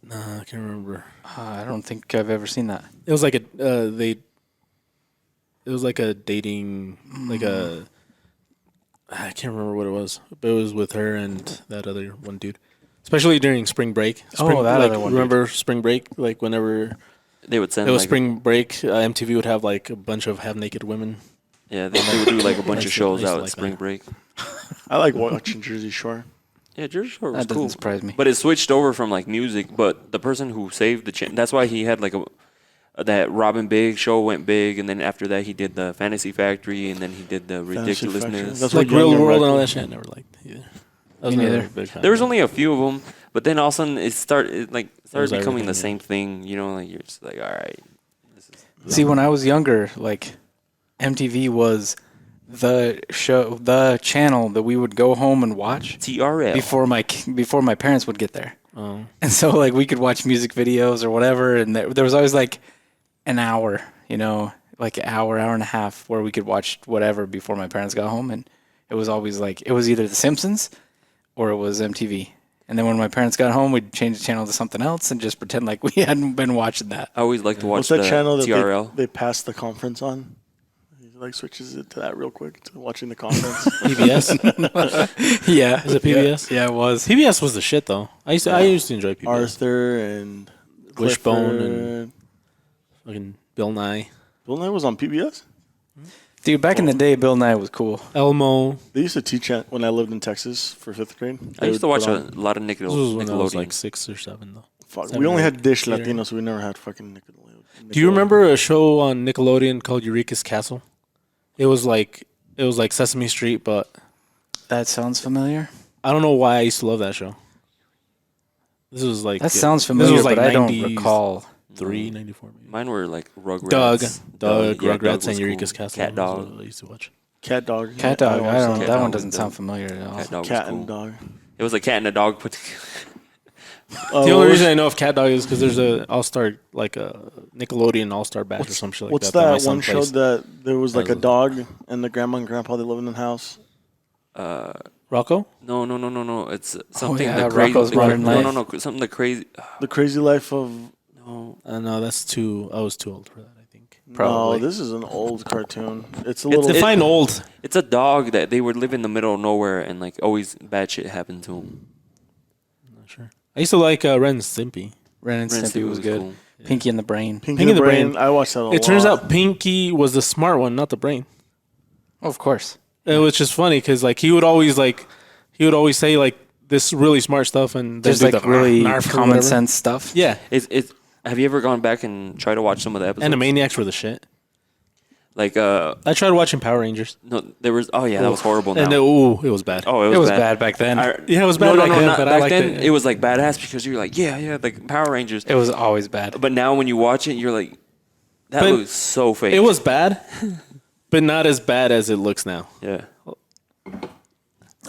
Nah, I can't remember. I don't think I've ever seen that. It was like It was like a dating, like a. I can't remember what it was, but it was with her and that other one dude. Especially during spring break. Oh, Spring, that like, other one, Remember spring break? Like whenever they would send. it was like, spring break, MTV would have like a bunch of half naked women. Yeah, they would do like a bunch I of used shows to out at like spring that. break. I like watching Jersey Shore. Yeah, Jersey Shore was That doesn't cool. surprise me. But it switched over from like music. But the person who saved that's why he had like that Robin Big show went big, and then after that he did the Fantasy Factory, and then he did the Fantasy Factory. Ridiculousness. That's Like what Real Young World and all Record- that shit. I never liked either. I was Me never neither. a big fan. There was only a few of them, but then all of a sudden it started was becoming the everything, same thing. You know, like you're just like, all right, this is See, when I was younger, like MTV was the channel that we would go home and watch TRL. before my parents would get there. Oh. And so like we could watch music videos or whatever, and there was always like an hour, like an hour and a half where we could watch whatever before my parents got home, and it was always like it was either The Simpsons or it was MTV. And then when my parents got home, we'd change the channel to something else and just pretend like we hadn't been watching that. I always like to watch What's that the channel that TRL. they passed the conference on? He like switches it to that real quick to watching the conference. PBS. Yeah, Is it PBS? Yeah, it was. PBS was the shit though. I used to enjoy PBS. Arthur and Wishbone Clifford. and fucking Bill Nye, Bill Nye was on PBS. Dude, back in the day, Bill Nye was cool. Elmo. They used to teach it when I lived in Texas for 5th grade. I used to watch a lot of This was when I was Nickelodeon. like 6 or 7 though. Fuck, 7 we only or had Dish 8 or- Latino, so we never had fucking Nickelodeon. Do you remember a show on Nickelodeon called Eureka's Castle? It was like Sesame Street, but That sounds familiar. I don't know why I used to love that show. This was like That sounds familiar, was like but I don't recall. 94 maybe. Mine were like Rugrats. Doug, yeah, Rugrats, Doug was and cool. Eureka's Castle. Cat That's Dog. what I used to watch. Cat dog. Cat Dog. I don't. Cat That Dog one was doesn't dope. sound familiar at all. Cat Dog Cat was cool. and dog. It was a cat and a dog put together. The only reason I know of Cat Dog is because there's a All-Star, like a Nickelodeon All-Star Badge or some shit like What's that. my that son one show plays. that there was like a As a- dog and the grandma and grandpa, they live in the house? Rocco? No. It's something yeah, the crazy. Rocco's Modern Life. No. Something the crazy. The Crazy Life of... No. No, that's too. I was too old for that, I think. Probably. No, this is an old cartoon. It's a It's little... Define old. It's a dog that they would live in the middle of nowhere and like always bad shit happened to him. Not sure. I used to like Ren and Stimpy. Ren and Ren and Stimpy Stimpy was was good. cool. Pinky and the Brain. Pinky and the Brain. I watched that a lot. It turns out Pinky was the smart one, not the brain. Oh, of course. It was just funny because like he would always say like this really smart stuff and then There's do like the really narf or common whatever. sense stuff. Yeah, It's have you ever gone back and tried to watch some of the episodes? Animaniacs were the shit. Like I tried watching Power Rangers, no, there was that was horrible. Now. and it was bad. Oh, It was bad back then. Yeah, it was bad No, back no, then, not but I back liked then. it. It was like badass because you're like, yeah, like Power Rangers. It was always bad. But now when you watch it, you're like, that But looks so fake. It was bad, but not as bad as it looks now. Yeah.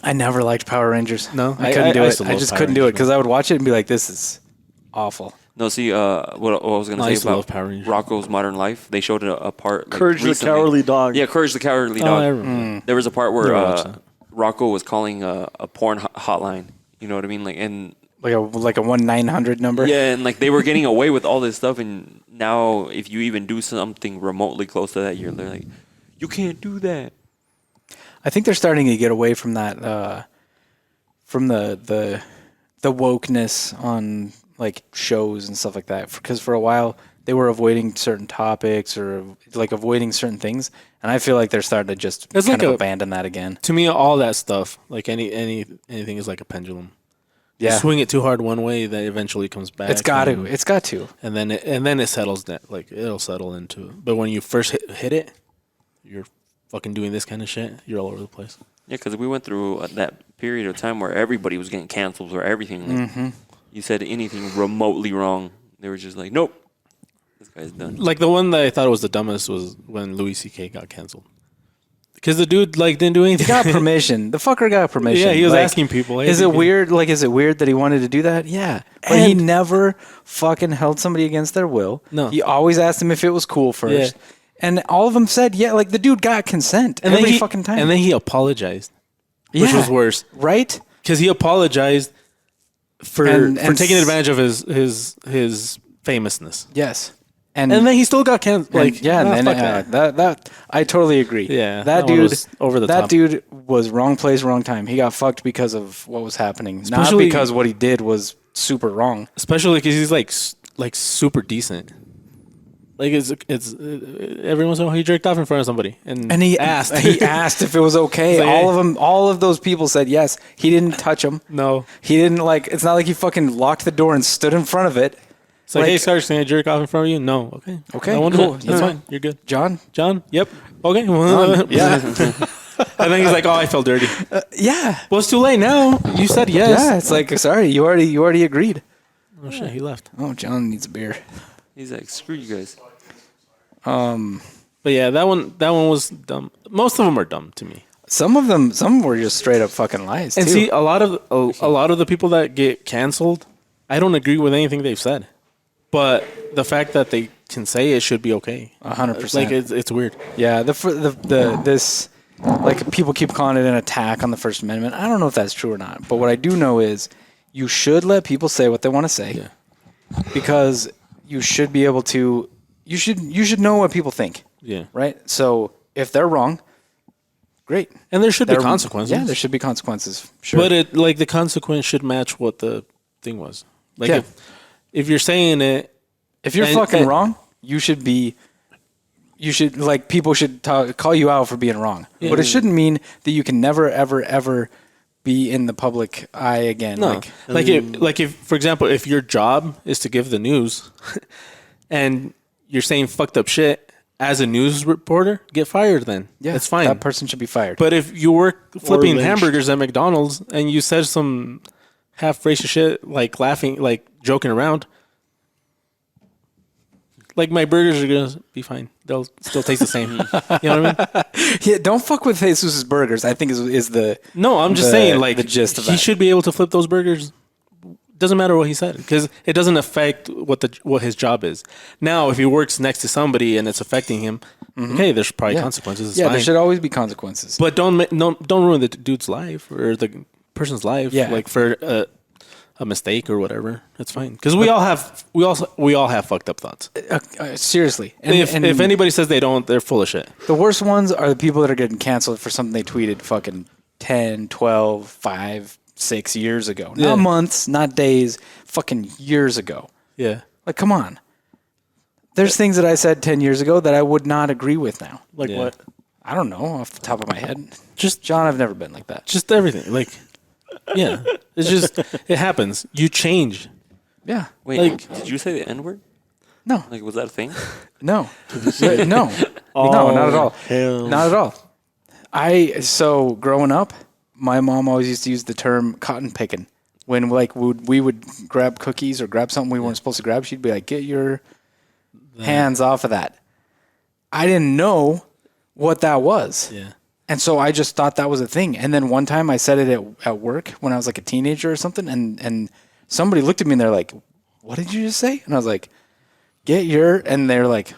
I never liked Power Rangers. No? I couldn't do I it. used to I love just Power couldn't do it Rangers, because I would watch it and be like, "This is awful." No, see, what I was I gonna used say to love about Power Rangers. Rocco's Modern Life. They showed a part. Like, Courage the recently. Cowardly Dog. Yeah, Courage the Cowardly Oh, Dog. I remember. There was a part where Never watched that. Rocco was calling a porn hotline. You know what I mean? Like and Like a 1-900 number. yeah, and like they were getting away with all this stuff, and now if you even do something remotely close to that, they're like, you can't do that. I think they're starting to get away from that, from the wokeness on like shows and stuff like that. Because for a while they were avoiding certain topics or like avoiding certain things, and I feel like they're starting to just It's kind like of a- abandon that again. To me, all that stuff, like anything, is like a pendulum. You Yeah, swing it too hard one way, that eventually comes back. it's got to. and- It's got to. and then it settles that, like it'll settle into it. But when you first hit it, you're fucking doing this kind of shit. You're all over the place. Yeah, because we went through that period of time where everybody was getting canceled for everything. Like, you said anything remotely wrong, they were just like, nope, this guy's done. Like the one that I thought was the dumbest was when Louis C.K. got canceled because the dude like didn't do anything. He got permission. The fucker got permission. Yeah, he was Like, asking people. Hey, Is you it can- weird? Like, is it weird that he wanted to do that? Yeah, but he And- never fucking held somebody against their will. No. He always asked them if it was cool first, Yeah. and all of them said, "Yeah." Like the dude got consent And every then he, fucking time. And then he apologized, which Yeah. was worse right? because he apologized for And taking s- advantage of his famousness. Yes, And then he still got canceled. and- Like yeah, and then fuck that. that I totally agree. Yeah, that that one dude was over the That top. dude was wrong place, wrong time. He got fucked because of what was happening, not Especially- because what he did was super wrong. Especially because he's like super decent. Like it's every once in a while he jerked off in front of somebody and And he asked. he asked if it was okay. It's like, All of them, all of those people said yes. He didn't touch them. No, He didn't like. It's not like he fucking locked the door and stood in front of it. it's like, hey, Sarge, can I jerk off in front of you? No, okay, Okay, I wonder cool. That's Yeah. fine. You're good, John. John. Yep. Okay. Yeah. And then he's like, oh, I felt dirty. Yeah. Well, it's too late now. You said yes. Yeah. It's like sorry, you already agreed. Oh shit, he left. Oh, John needs a beer. He's like, screw you guys. But yeah, that one was dumb. Most of them are dumb to me. Some were just straight up fucking lies. And too. see, a lot of the people that get canceled, I don't agree with anything they've said. But the fact that they can say it should be okay. 100%. Like it's weird. Yeah, this like people keep calling it an attack on the First Amendment. I don't know if that's true or not, but what I do know is you should let people say what they want to say, Yeah. because you should be able to. You should know what people think, Yeah. right? So if they're wrong, great. And there should be They're- consequences. Yeah, there should be consequences. Sure, But it like the consequence should match what the thing was. Like Yeah. if you're saying it, if you're and- fucking and- wrong, you should like people should call you out for being wrong. But it shouldn't mean that you can never ever ever be in the public eye again. no, like if for example, if your job is to give the news, and you're saying fucked up shit, as a news reporter, get fired then. Yeah, That's fine. That person should be fired. But if you work flipping lynched. hamburgers at McDonald's and you said some half racist shit, like laughing, like joking around, like my burgers are gonna be fine. They'll still taste the same. You know what I mean? Yeah, don't fuck with Jesus' burgers. I think is the No, I'm just the- saying, like the gist of he that. should be able to flip those burgers. Doesn't matter what he said because it doesn't affect what his job is. Now, if he works next to somebody and it's affecting him, okay, there's probably consequences. It's yeah, fine. there should always be consequences. But don't ruin the dude's life or the person's life. Yeah. Like for a mistake or whatever. It's fine because we all have fucked up thoughts. Seriously, and, If anybody says they don't, they're full of shit. the worst ones are the people that are getting canceled for something they tweeted fucking 10, 12, 5, 6 years ago. Yeah. Not months, not days, fucking years ago. Yeah. Like, come on. There's things that I said 10 years ago that I would not agree with now. Like Yeah. what? I don't know off the top of my head. Just John, I've never been like that. just everything. Like yeah. It's just it happens. You change. Yeah. Wait, Like- did you say the N word? No. Like, was that a thing? No. No. No, not at all. Hell. Not at all. So growing up, my mom always used to use the term cotton picking. When like we would grab cookies or grab something we weren't supposed to grab, she'd be like, "Get your hands off of that." I didn't know what that was. Yeah. And so I just thought that was a thing. And then one time I said it at work when I was like a teenager or something, and somebody looked at me and they're like, "What did you just say?" And I was like, "Get your," and they're like,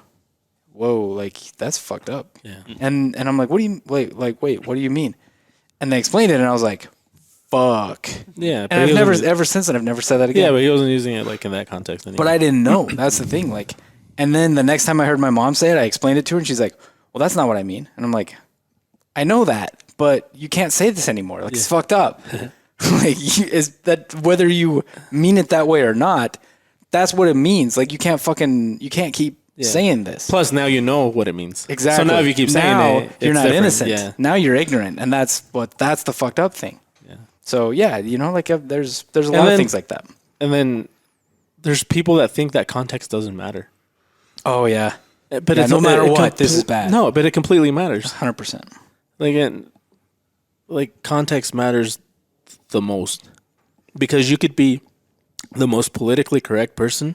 "Whoa, like that's fucked up." Yeah. And I'm like, "What do you wait, what do you mean?" And they explained it and I was like, "Fuck." Yeah. And I've never ever since then I've never said that again. Yeah, but he wasn't using it like in that context anymore. But I didn't know. That's the thing. Like, and then the next time I heard my mom say it, I explained it to her, and she's like, "Well, that's not what I mean." And I'm like, "I know that, but you can't say this anymore. Like, it's fucked up. Like, is that whether you mean it that way or not? That's what it means. Like, you can't keep saying this. Plus now you know what it means. Exactly. So now if you keep saying now, it, you're it's not different. innocent. Yeah. Now you're ignorant, and that's the fucked up thing. Yeah. So yeah, like there's a lot of things like that. And then there's people that think that context doesn't matter. Oh yeah, But Yeah, it's no matter what, this is bad. No, but it completely matters. 100%. Like context matters the most because you could be the most politically correct person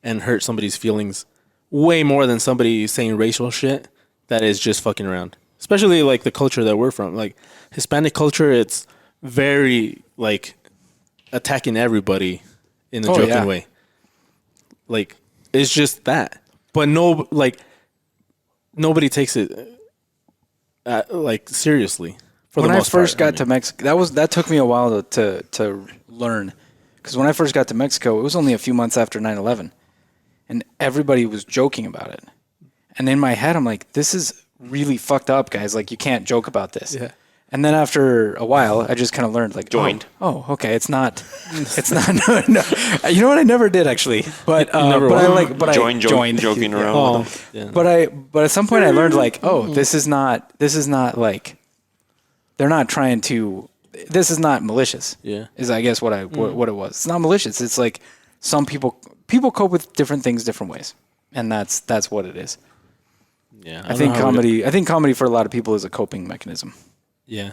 and hurt somebody's feelings way more than somebody saying racial shit that is just fucking around. Especially like the culture that we're from, like Hispanic culture, it's very like attacking everybody in a joking way. Like it's just that, but nobody takes it like seriously. When I first got to Mexico, that took me a while to learn, because when I first got to Mexico, it was only a few months after 9/11, and everybody was joking about it. And in my head, I'm like, this is really fucked up, guys. Like, you can't joke about this. Yeah. And then after a while, I just kind of learned, like, Joined. Oh, okay, it's not. No. You know what? I never did actually, but I joined joking around. Oh, With them. yeah. But at some point I learned, like, oh, this is not like, they're not trying to, this is not malicious. Yeah. Is I guess what it was. It's not malicious. It's like some people cope with different things different ways, and that's what it is. Yeah. I think comedy for a lot of people is a coping mechanism. Yeah,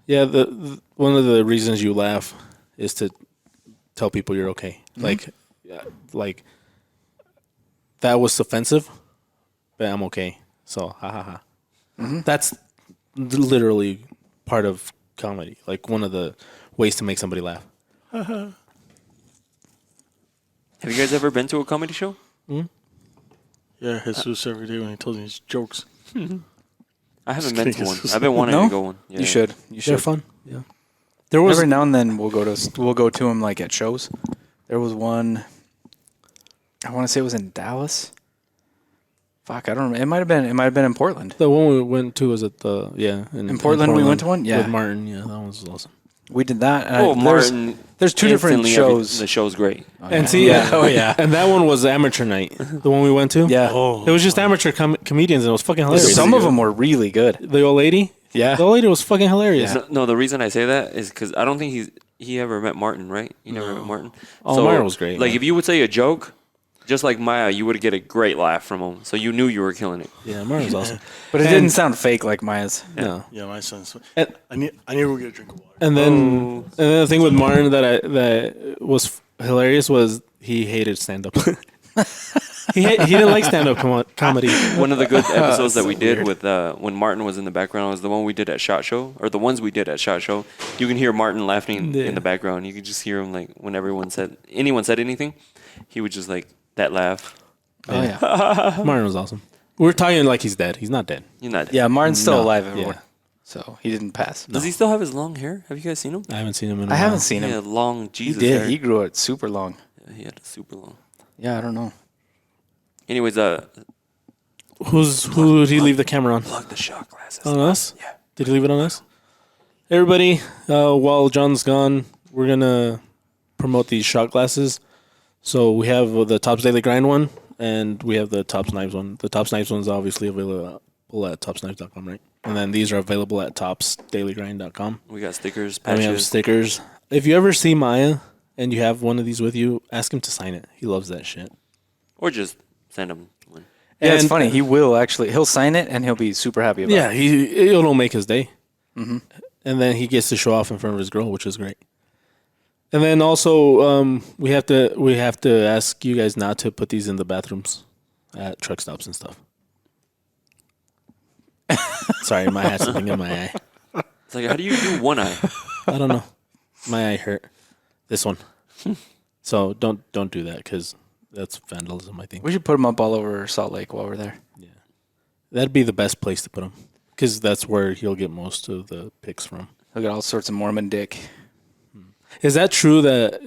yeah. The one of the reasons you laugh is to tell people you're okay. Like that was offensive, but I'm okay. So ha ha ha. That's literally part of comedy. Like one of the ways to make somebody laugh. Have you guys ever been to a comedy show? Yeah, Jesus every day when he tells me his jokes. I haven't been to one. I've been wanting to go one. Yeah. You should. They're fun. Yeah. There was Every now and then we'll go to them like at shows. There was one. I want to say it was in Dallas. Fuck, I don't remember. It might have been in Portland. the one we went to was at the in Portland we went to one? Yeah. with Martin. Yeah, that one was awesome. We did that. Oh, Martin. There's two different instantly shows. The show's great. And see, Oh, yeah. and that one was amateur night. The one we went to. Yeah. It was just amateur comedians, and it was fucking hilarious. Some of them were really good. The old lady. Yeah. The old lady was fucking hilarious. No, the reason I say that is because I don't think he ever met Martin, right? You never met Martin. Oh, Martin was great, Like, yeah. if you would say a joke, Just like Maya, you would get a great laugh from him, so you knew you were killing it. Yeah, Martin was awesome. But it didn't sound fake like Maya's. No. Yeah, my son's. And- I need to go get a drink of water. And then the thing with Martin that was hilarious was he hated stand up. he didn't like stand up comedy. One of the good episodes that we did with when Martin was in the background was the one we did at SHOT Show, or the ones we did at SHOT Show. You can hear Martin laughing in the background. You can just hear him like when anyone said anything, he would just like that laugh. Oh yeah. Martin was awesome. We're talking like he's dead. He's not dead. You're not. Yeah, Martin's still No, alive, everyone. yeah. So he didn't pass. Does he still have his long hair? Have you guys seen him? I haven't seen him in a I while. haven't seen He him. had long He Jesus did. hair. He grew it super long. Yeah, he had super long. Yeah, I don't know. Anyways, Who did he leave the camera on? plug the shot glasses. On us? Yeah. Did he leave it on us? Everybody, while John's gone, we're going to promote these shot glasses. So we have the Tops Daily Grind one, and we have the Tops Knives one. The Tops Knives one is obviously available at topsknives.com, right? And then these are available at topsdailygrind.com. We got stickers, And we have patches. stickers. If you ever see Maya and you have one of these with you, ask him to sign it. He loves that shit. Or just send them one. Yeah, it's And- funny. He'll sign it and he'll be super happy about Yeah, it. it'll make his day. Mm-hmm. And then he gets to show off in front of his girl, which is great. And then also, we have to ask you guys not to put these in the bathrooms at truck stops and stuff. Sorry, I had something in my eye. It's like, how do you do one eye? I don't know. My eye hurt. This one. So don't do that because that's vandalism, I think. We should put them up all over Salt Lake while we're there. That'd be the best place to put him because that's where he'll get most of the pics from. He'll get all sorts of Mormon dick. Is it true that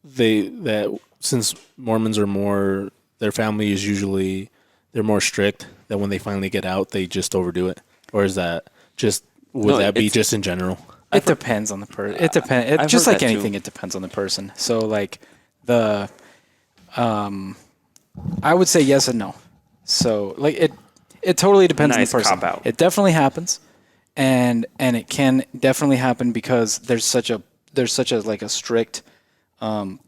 that since Mormons are more, their family is usually, they're more strict, that when they finally get out they just overdo it? Or is that just, would that be it's- just in general? It depends on the person. It depends. I've Just heard like that too. anything, it depends on the person. So like I would say yes and no. So like it totally depends Nice on the person. cop-out. It definitely happens, and it can definitely happen because there's such a like a strict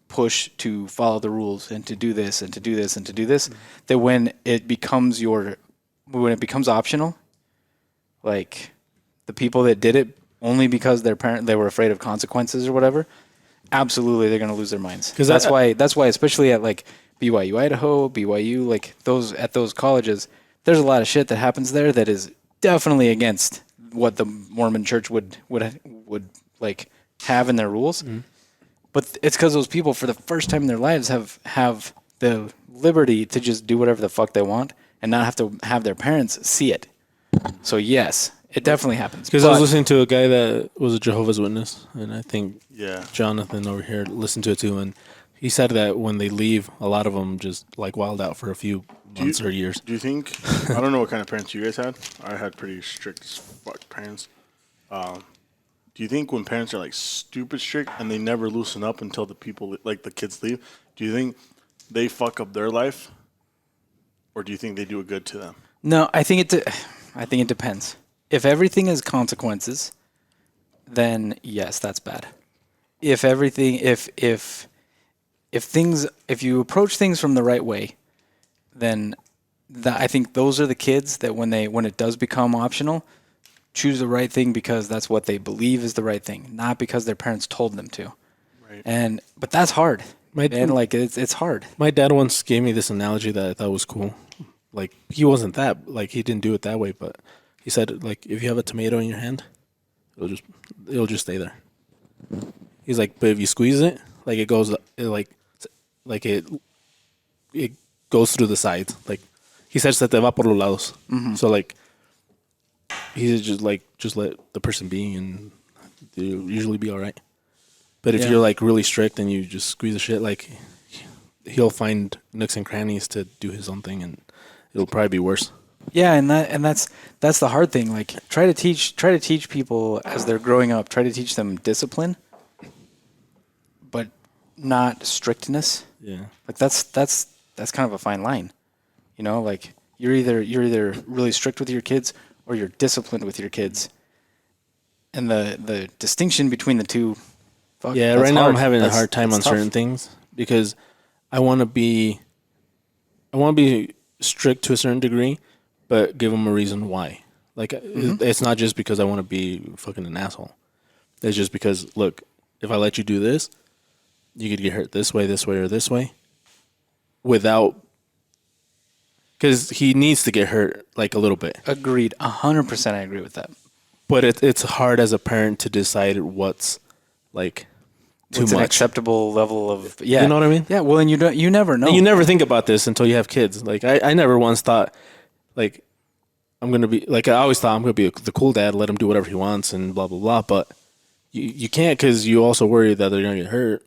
push to follow the rules and to do this and to do this and to do this, that when it becomes optional, like the people that did it only because they were afraid of consequences or whatever, absolutely they're going to lose their minds. 'Cause that's why especially at like BYU Idaho, BYU, like those colleges, there's a lot of shit that happens there that is definitely against what the Mormon church would like have in their rules. Mm-hmm. But it's because those people, for the first time in their lives, have the liberty to just do whatever the fuck they want and not have to have their parents see it. So yes, it definitely happens. Because I was But- listening to a guy that was a Jehovah's Witness, and I think Yeah. Jonathan over here listened to it too, and he said that when they leave, a lot of them just like wild out for a few months or years. Do you think? I don't know what kind of parents you guys had. I had pretty strict as fuck parents. Do you think when parents are like stupid strict and they never loosen up until the people like the kids leave? Do you think they fuck up their life, or do you think they do a good to them? No, I think it depends. If everything is consequences, then yes, that's bad. If you approach things from the right way, then I think those are the kids that when it does become optional, choose the right thing because that's what they believe is the right thing, not because their parents told them to. Right. But that's hard. It's hard. My dad once gave me this analogy that I thought was cool. Like he wasn't that, like he didn't do it that way, but he said like if you have a tomato in your hand, it'll just stay there. He's like, but if you squeeze it, like it goes, it goes through the sides. Like he says that te va por los lados. Mm-hmm. So like he's just let the person be, and they'll usually be all right. But if you're like really strict and you just squeeze the shit, like he'll find nooks and crannies to do his own thing, and it'll probably be worse. Yeah, and that's the hard thing. Like try to teach people as they're growing up. Try to teach them discipline, but not strictness. Yeah. Like that's kind of a fine line. You know, like you're either really strict with your kids or you're disciplined with your kids. And the distinction between the two fuck. Yeah, that's right now I'm hard. having a That's- hard time that's on tough. certain things because I want to be strict to a certain degree, but give them a reason why. Like it's not just because I want to be fucking an asshole. It's just because look, if I let you do this, you could get hurt this way, or this way, without. Because he needs to get hurt like a little bit, Agreed. 100%. I agree with that. but it's hard as a parent to decide what's like too What's an much. acceptable level of yeah. You know what I mean? Yeah. Well, and you never know. And you never think about this until you have kids. Like I never once thought, like I'm gonna be like I always thought I'm gonna be the cool dad, let him do whatever he wants and blah blah blah. But you can't because you also worry that they're gonna get hurt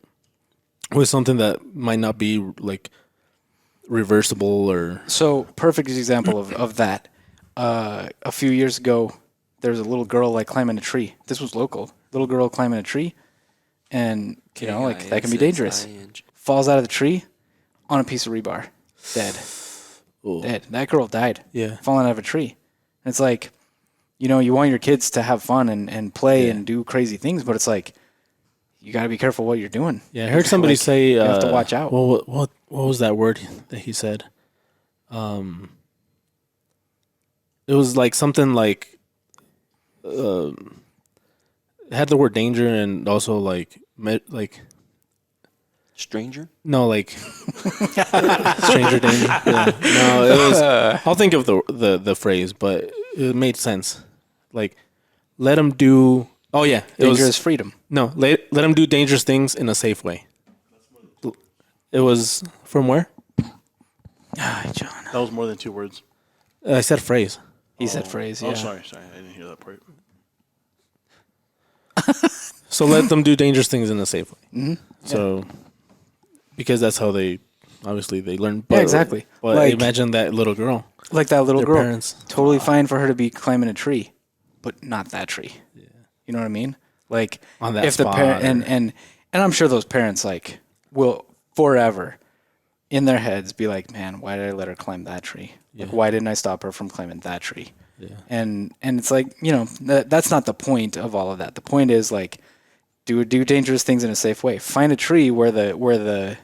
with something that might not be like reversible or. So perfect example of that. A few years ago, there was a little girl like climbing a tree. This was local. Little girl climbing a tree, and you know like that can be dangerous. Falls out of the tree on a piece of rebar, dead. Dead. That girl died. Yeah. Falling out of a tree. And it's like, you know, you want your kids to have fun and play and do crazy things, but it's like you got to be careful what you're doing. Yeah, I heard somebody Like, say you have to watch out. Well, what was that word that he said? It was like something like it had the word danger and also like Stranger? no like stranger danger. Yeah. No, it was. I'll think of the phrase, but it made sense. Like let them do. Oh yeah, it Dangerous was freedom. no. Let them do dangerous things in a safe way. It was from where? Ah, John. That was more than 2 words. I said phrase. He said phrase, yeah. Oh, sorry. I didn't hear that part. So let them do dangerous things in a safe way. Mm-hmm. So, because that's how they obviously they learn. But, Yeah, exactly. But Like- imagine that little girl. Like that little Their girl. parents. Totally fine for her to be climbing a tree, but not that tree. Yeah. You know what I mean? Like On that if the spot parent or- and I'm sure those parents like will forever in their heads be like, man, why did I let her climb that tree? Like, why didn't I stop her from climbing that tree? Yeah. And it's like, you know, that's not the point of all of that. The point is like do dangerous things in a safe way. Find a tree where the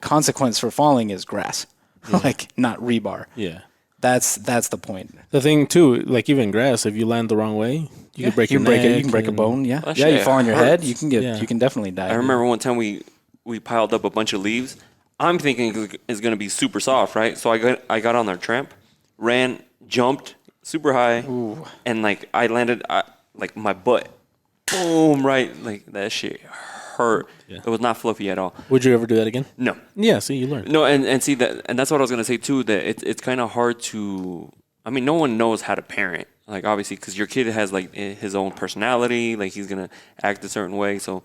consequence for falling is grass. Like not rebar. Yeah. That's the point. The thing too, like even grass, if you land the wrong way, you can break your neck. You can break a bone. Yeah, That yeah. You shit fall on your head. hurts. You can get. Yeah. You can definitely die. I remember one time we piled up a bunch of leaves. I'm thinking it's gonna be super soft, right? So I got on their tramp, ran, jumped super high, and like I landed like my butt, boom, right, like that shit hurt. Yeah. It was not fluffy at all. Would you ever do that again? No, Yeah. See, you learn. no, and see that, and that's what I was gonna say too. That it's kind of hard to. I mean, no one knows how to parent. Like obviously, because your kid has like his own personality. Like he's gonna act a certain way. So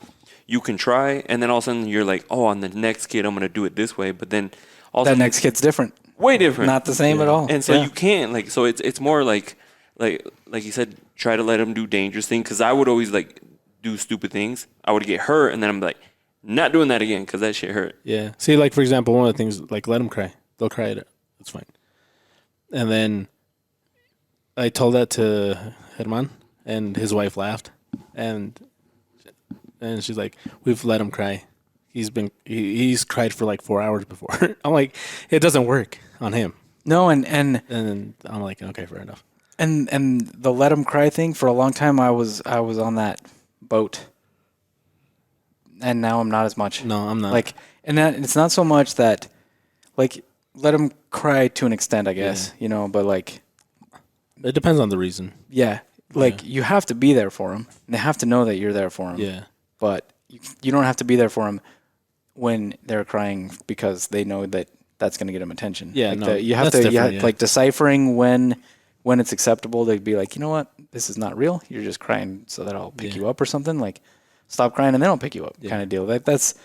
you can try, and then all of a sudden you're like, oh, on the next kid, I'm gonna do it this way. But then also that next kid's different. way different, Not the same at all. and so Yeah. you can't like. So it's more like you said, try to let him do dangerous things. Because I would always like do stupid things. I would get hurt, and then I'm like, not doing that again because that shit hurt. Yeah. See, like for example, one of the things, like let them cry. They'll cry it. It's fine. And then I told that to Herman, and his wife laughed, and she's like, "We've let him cry. He's cried for like 4 hours before." I'm like, it doesn't work on him. No, and And I'm like, okay, fair enough. and the let him cry thing for a long time. I was on that boat, and now I'm not as much. No, I'm not. Like, and that it's not so much that, like, let him cry to an extent, I guess. You know, but like, It depends on the reason. yeah, like you have to be there for him. And they have to know that you're there for him. Yeah. But you don't have to be there for them when they're crying because they know that that's going to get them attention. Yeah, like no, you have that's to different, yeah. like deciphering when it's acceptable. They'd be like, you know what, this is not real. You're just crying so that I'll pick you up or something. Like, stop crying and then I'll pick you up, kind of deal. Like that's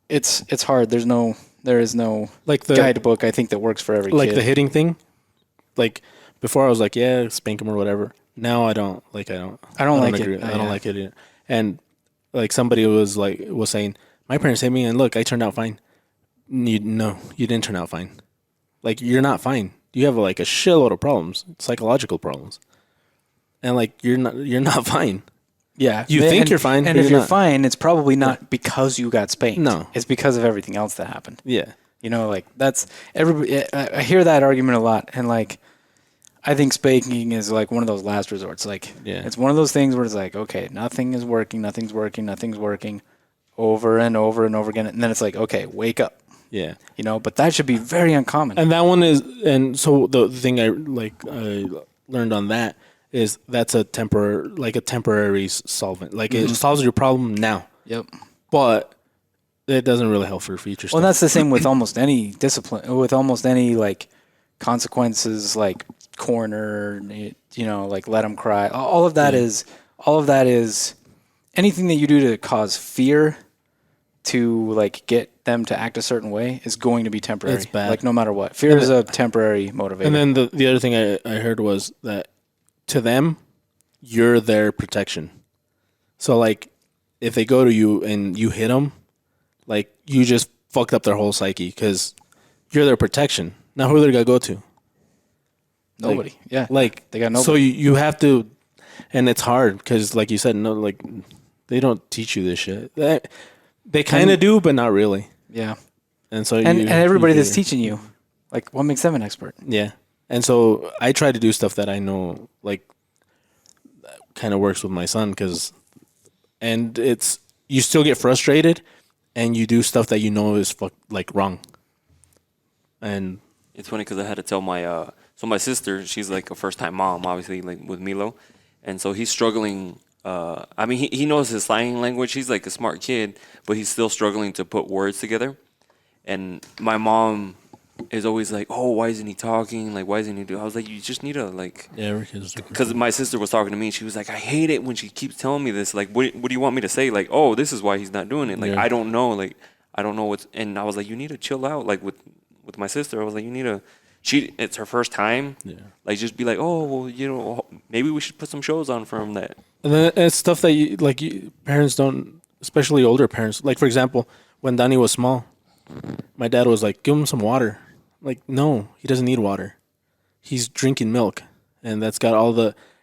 it's hard. There is no Like the guidebook I think that works for every like kid. the hitting thing. Like before, I was like, yeah, spank him or whatever. Now I don't like. I don't like it. agree. I don't Yeah. like it. Either. And like somebody was saying, my parents hit me, and look, I turned out fine. You didn't turn out fine. Like you're not fine. You have like a shitload of problems, psychological problems, and like you're not fine. Yeah. You think you're fine, And but if you're you're not. fine, it's probably not because you got spanked. No. It's because of everything else that happened. Yeah. You know, like that's everybody. I hear that argument a lot, and like, I think spanking is like one of those last resorts. Like, Yeah. it's one of those things where it's like, okay, nothing's working, over and over and over again, and then it's like, okay, wake up. Yeah. You know, but that should be very uncommon. And that one is, and so the thing I learned on that is that's a temporary solvent. Like it solves your problem now, Yep. but it doesn't really help for future Well, stuff. that's the same with almost any discipline, with almost any like consequences, like corner, you know, like let them cry. All of that is anything that you do to cause fear to like get them to act a certain way is going to be temporary. It's bad. Like no matter what, fear is a temporary motivator. And then the other thing I heard was that to them, you're their protection. So like, if they go to you and you hit them, like you just fucked up their whole psyche because you're their protection. Now who are they gonna go to? nobody. Yeah. Like they got nobody. So you have to, and it's hard because like you said, no, like they don't teach you this shit. They kind of do, but not really. Yeah. And so And everybody that's teaching. teaching you, like, what makes them an expert? Yeah. And so I try to do stuff that I know, like, kind of works with my son and it's, you still get frustrated and you do stuff that you know is like wrong. And It's funny because I had to tell my sister, she's like a first time mom, obviously, like with Milo. And so he's struggling. I mean, he knows his sign language. He's like a smart kid, but he's still struggling to put words together. And my mom is always like, oh, why isn't he talking? Like, why isn't he doing? I was like, you just need to, like, yeah, because my sister was talking to me. She was like, I hate it when she keeps telling me this. Like, what do you want me to say? Like, oh, this is why he's not doing it. Like, Yeah. I don't know. Like, I don't know what's. And I was like, you need to chill out. Like with my sister, I was like, you need to. It's her first time. Yeah. Like, just be like, oh, well, you know, maybe we should put some shows on for him that. And then it's stuff that parents don't, especially older parents. Like, for example, when Danny was small, my dad was like, give him some water. Like, no, he doesn't need water. He's drinking milk. And that's got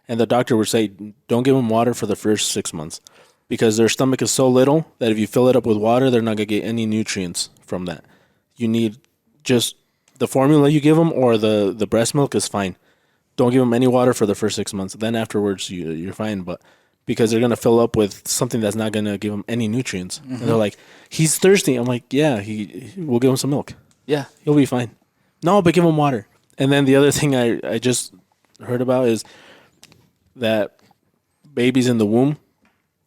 and the doctor would say, don't give him water for the first 6 months because their stomach is so little that if you fill it up with water, they're not going to get any nutrients from that. You need just the formula you give them or the breast milk is fine. Don't give them any water for the first 6 months. Then afterwards, you're fine. But because they're going to fill up with something that's not going to give them any nutrients. Mm-hmm. And they're like, he's thirsty. I'm like, yeah, we'll give him some milk. Yeah. He'll be fine. No, but give him water. And then the other thing I just heard about is that babies in the womb,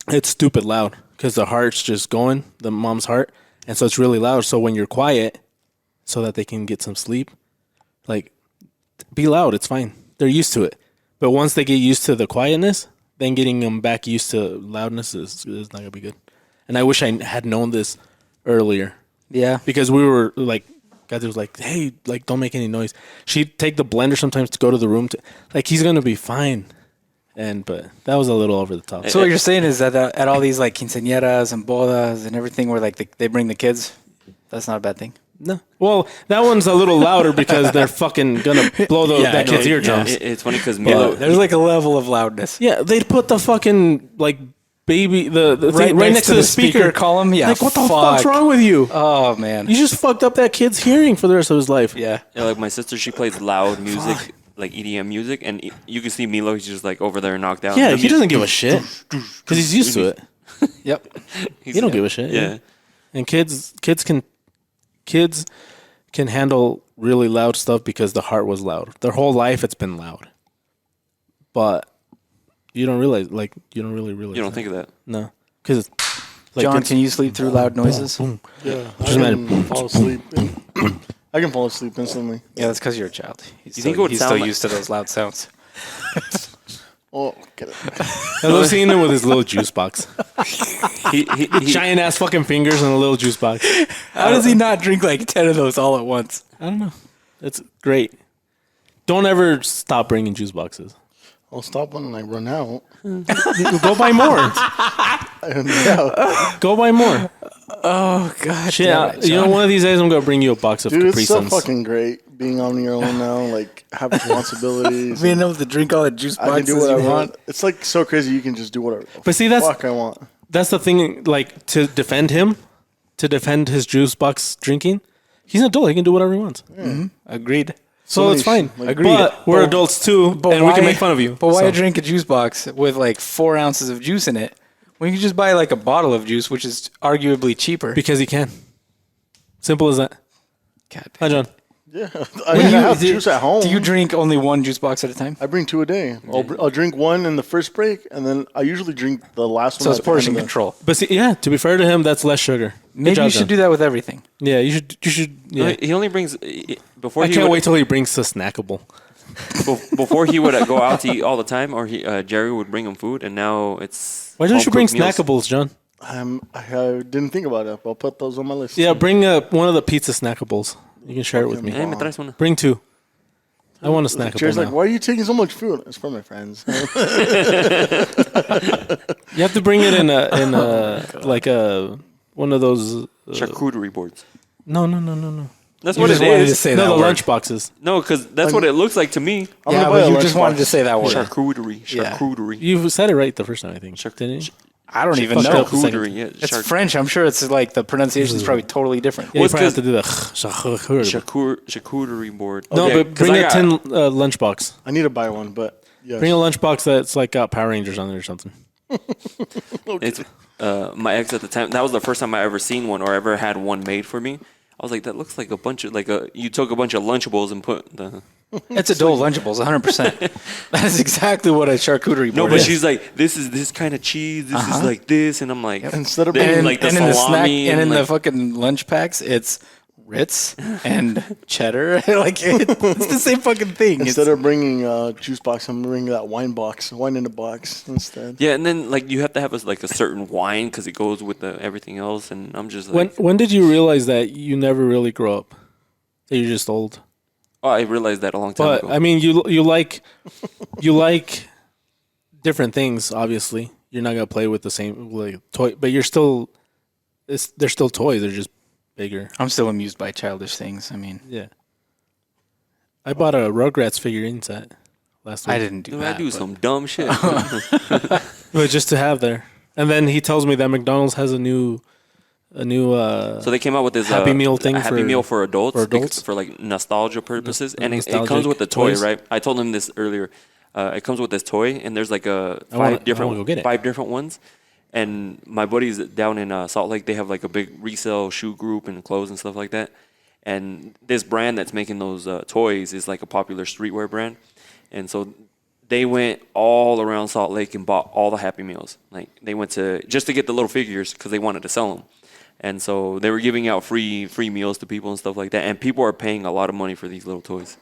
it's stupid loud because the heart's just going, the mom's heart. And so it's really loud. So when you're quiet so that they can get some sleep, like, be loud. It's fine. They're used to it. But once they get used to the quietness, then getting them back used to loudness is not going to be good. And I wish I had known this earlier. Yeah. Because we were like, God was like, hey, like, don't make any noise. She'd take the blender sometimes to go to the room. Like, he's going to be fine. But that was a little over the top. So what you're saying is that at all these like quinceañeras and bodas and everything where like they bring the kids, that's not a bad thing. No. Well, that one's a little louder because they're fucking going to blow that kid's eardrums. It's funny because Milo. There's like a level of loudness. Yeah, they'd put the fucking, like, baby, the thing right next to the speaker column. Yeah. Like, what the fuck's wrong with you? Oh, man. You just fucked up that kid's hearing for the rest of his life. Yeah. Like my sister, she plays loud music, like EDM music, and you can see Milo. He's just like over there knocked out. Yeah, he doesn't give a shit because he's used to it. Yep. He don't give a shit. Yeah. And kids can handle really loud stuff because the heart was loud. Their whole life it's been loud. But you don't realize, like, you don't really realize. You don't think of that. No, because it's like John, can you sleep through loud noises? Yeah, Just I can fall asleep. I can fall asleep instantly. Yeah, that's because you're a child. You think it would he's sound still like- used to those loud sounds. Oh, get it. I love seeing him with his little juice box, He giant ass fucking fingers and a little juice box. How does he not drink like 10 of those all at once? I don't know. It's great. Don't ever stop bringing juice boxes. I'll stop when I run out. Go buy more. Yeah. Go buy more. Oh, God. Shit, damn it, you know, John. one of these days I'm gonna bring you a box of Dude, Capri it's so Suns. fucking great. being on your own now, like have responsibilities. Being able to drink all the juice I can boxes do whatever you I want. want. It's like so crazy. You can just do whatever. But see, that's fuck I want. the thing. Like to defend him, to defend his juice box drinking, he's an adult. He can do whatever he wants. Agreed. So it's fine. like, Agreed. But we're adults too, and we can make fun of you. But why So- drink a juice box with like 4 ounces of juice in it when you can just buy like a bottle of juice, which is arguably cheaper? Because he can. Simple as that. God Hi, damn. John. Yeah, I mean, I have juice at home. Do you drink only one juice box at a time? I bring 2 a day. I'll drink one in the first break, and then I usually drink the last one. So it's at the end portion of the- control. But see, yeah, to be fair to him, that's less sugar. Good Maybe job, you should John. do that with everything. Yeah, you should. Yeah. He only brings before I he can't would, wait till he brings the snackable. before he would go out to eat all the time, or Jerry would bring him food, and now it's Why don't you bring home-cooked meals. snackables, John? I didn't think about it. But I'll put those on my list. Yeah, bring one of the pizza snackables. You can share it with me. Hey, me traes una. Bring 2. I want a snackable Jerry's now. like, why are you taking so much food? It's for my friends. You have to bring it in a like a one of those. Charcuterie boards. No. That's You what just it wanted to is. say No, that the word. lunch boxes. No, because that's what it looks like to me. I'm Yeah, gonna buy but a you just wanted to lunchbox. say that word. Charcuterie. Yeah. Charcuterie. You said it right the first time, I think. Didn't you? I don't even fucked know. up the second- Charcuterie. Yeah. It's French. I'm sure it's like the pronunciation is probably totally different. Yeah, What's you probably have this- to do the. Charcuterie board. No, Yeah, but 'cause bring I a got- tin lunchbox. I need to buy one, but yes. Bring a lunchbox that's like got Power Rangers on it or something. It's my ex at the time. That was the first time I ever seen one or ever had one made for me. I was like, that looks like a bunch of you took a bunch of Lunchables and put the. It's adult Lunchables, 100%. That is exactly what a charcuterie board No, but is. she's like, this is this kind of cheese. This is like this, and I'm like, Instead of then, bringing- like the and in the snack salami and in the like, fucking lunch packs, it's Ritz and cheddar. Like it's the same fucking thing. Instead of bringing a juice box, I'm bringing that wine box, wine in a box instead. yeah, and then like you have to have a certain wine because it goes with everything else, and I'm just like, When did you realize that you never really grow up? That you're just old. oh, I realized that a long time But ago. I mean, you like different things. Obviously, you're not gonna play with the same like toy, but you're still. They're still toys. They're just bigger. I'm still amused by childish things. I mean, Yeah. I bought a Rugrats figurine set last week. I didn't do Dude, that. I do but- some dumb shit. But just to have there. And then he tells me that McDonald's has a new So they came out with this Happy Meal thing a Happy for- Meal for adults, for adults? for like nostalgia purposes, and it nostalgic comes with the toy, toys? right? I told him this earlier. It comes with this toy, and there's like I wanna go get it. 5 different ones. And my buddies down in Salt Lake, they have like a big resale shoe group and clothes and stuff like that. And this brand that's making those toys is like a popular streetwear brand, and so they went all around Salt Lake and bought all the Happy Meals. Like they went to just to get the little figures because they wanted to sell them. And so they were giving out free meals to people and stuff like that. And people are paying a lot of money for these little toys.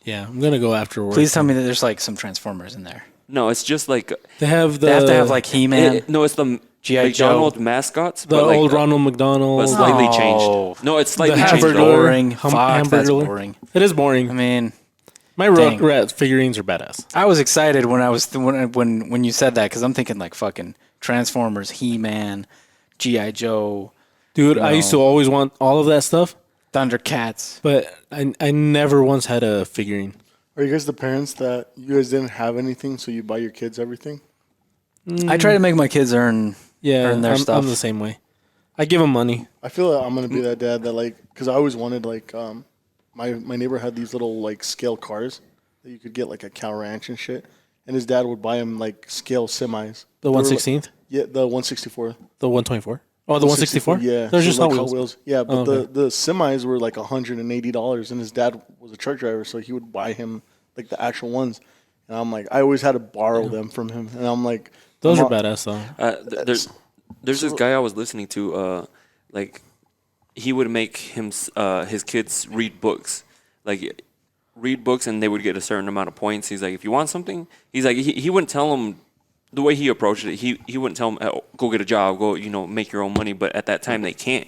Yeah, I'm gonna go after work. Please tell me that there's like some Transformers in there. No, it's just like They have the They have to have like He-Man. no, it's the G.I. McDonald's mascots, the but like, old Ronald but McDonald. slightly Oh. changed. No, it's slightly The changed. hamburger. though. boring. Fuck, that's hamburger. boring. It is boring. I mean, My dang. Rugrats figurines are badass. I was excited when I was when you said that because I'm thinking like fucking Transformers, He-Man, G.I. Joe, Dude, I used to always want all of that stuff, Thundercats. but I never once had a figurine. Are you guys the parents that you guys didn't have anything, so you buy your kids everything? I try to make my kids earn Yeah, their stuff. I'm the same way. I give them money. I feel like I'm gonna be that dad that like, because I always wanted like, my neighbor had these little like scale cars that you could get like a cow ranch and shit, and his dad would buy him like scale semis. The They were, 116th, Yeah, the 164. the 124. Oh, the 164. Yeah, They're so just like Hot Hot Wheels. Wheels. Yeah, but Oh, okay. the semis were like $180, and his dad was a truck driver, so he would buy him like the actual ones. And I'm like, I always had to borrow them from him, and I'm like, Those are I'm not- badass though. There's this guy I was listening to. Like he would make his kids read books, like read books, and they would get a certain amount of points. He's like, if you want something, he's like, he wouldn't tell them the way he approached it. He wouldn't tell them, oh, go get a job, go make your own money. But at that time, they can't.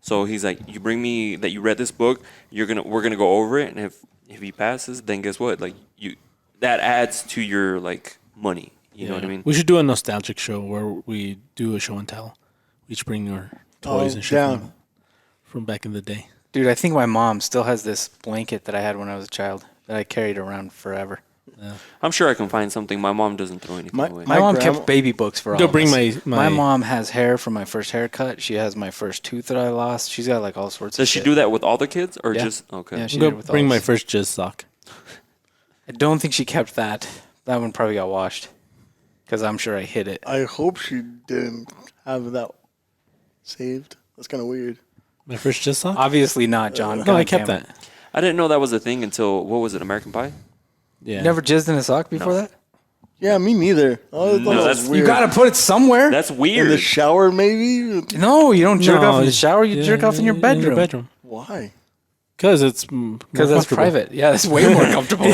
So he's like, you bring me that you read this book, we're gonna go over it, and if he passes, then guess what? Like that adds to your like money. You know what I mean? We should do a nostalgic show where we do a show and tell. We each bring our toys and shit down. from back in the day. Dude, I think my mom still has this blanket that I had when I was a child that I carried around forever. I'm sure I can find something. My mom doesn't throw anything away. My mom kept baby books for all Go of bring us. my mom has hair from my first haircut. She has my first tooth that I lost. She's got like all sorts of Does shit. she do that with all the kids or Yeah. just okay? Yeah, she Go did with bring all my us. first jizz sock. I don't think she kept that. That one probably got washed because I'm sure I hid it. I hope she didn't have that saved. That's kind of weird. My first jizz sock? Obviously not, John. No, I God kept damn it. that. I didn't know that was a thing until what was it? American Pie. Yeah. You never jizzed in a sock before that? Yeah, me neither. Oh, No, that's- You weird. gotta put it somewhere. That's in weird. the shower, maybe. No, you don't jerk No, off in the shower. You jerk off in your bedroom. Why? Because it's Because that's private. Yeah, that's way more comfortable.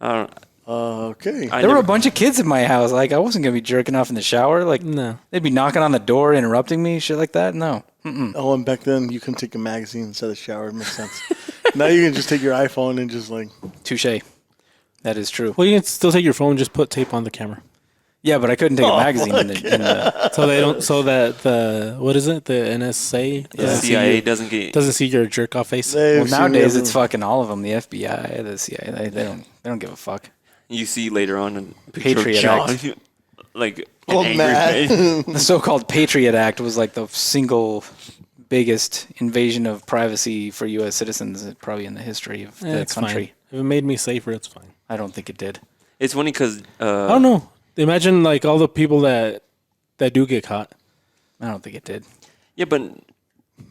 I don't. Okay. I There were never- a bunch of kids in my house. Like, I wasn't gonna be jerking off in the shower. Like, No. they'd be knocking on the door, interrupting me, shit like that. No. Oh, and back then you couldn't take a magazine instead of the shower. It makes sense. Now you can just take your iPhone and just like. Touche. That is true. Well, you can still take your phone, just put tape on the camera. Yeah, but I couldn't take a magazine in the So they don't, so that the, what is it? The NSA The doesn't see CIA your- doesn't get. doesn't see your jerk off face. They've Well, seen nowadays it's everyone. fucking all of them. The FBI, the CIA, they don't give a fuck. You see later on in a picture of Patriot John, Act. like an Oh, angry man. face. The so-called Patriot Act was like the single biggest invasion of privacy for U.S. citizens probably in the history of the It's country. fine. If it made me safer, it's fine. I don't think it did. It's funny because I don't know. Imagine like all the people that do get caught. I don't think it did. yeah, but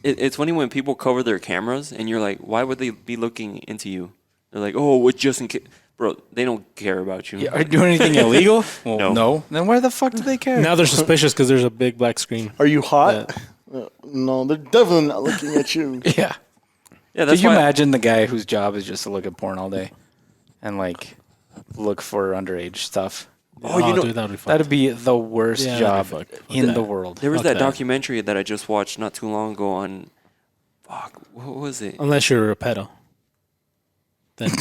it's funny when people cover their cameras and you're like, why would they be looking into you? They're like, oh, what just in case, bro? They don't care about you. Yeah, are you doing anything illegal? Well, No. no. Then why the fuck do they care? Now they're suspicious because there's a big black screen. Are you hot? No, they're definitely not looking at you. Yeah. Yeah, that's Could you why. imagine the guy whose job is just to look at porn all day and like look for underage stuff? Oh, you know, dude, that would be fun. That'd be the worst Yeah, job that'd be fucked. in Yeah. the world. there was Fuck that that. documentary that I just watched not too long ago on. Fuck, what was it? Unless you're a pedo. Then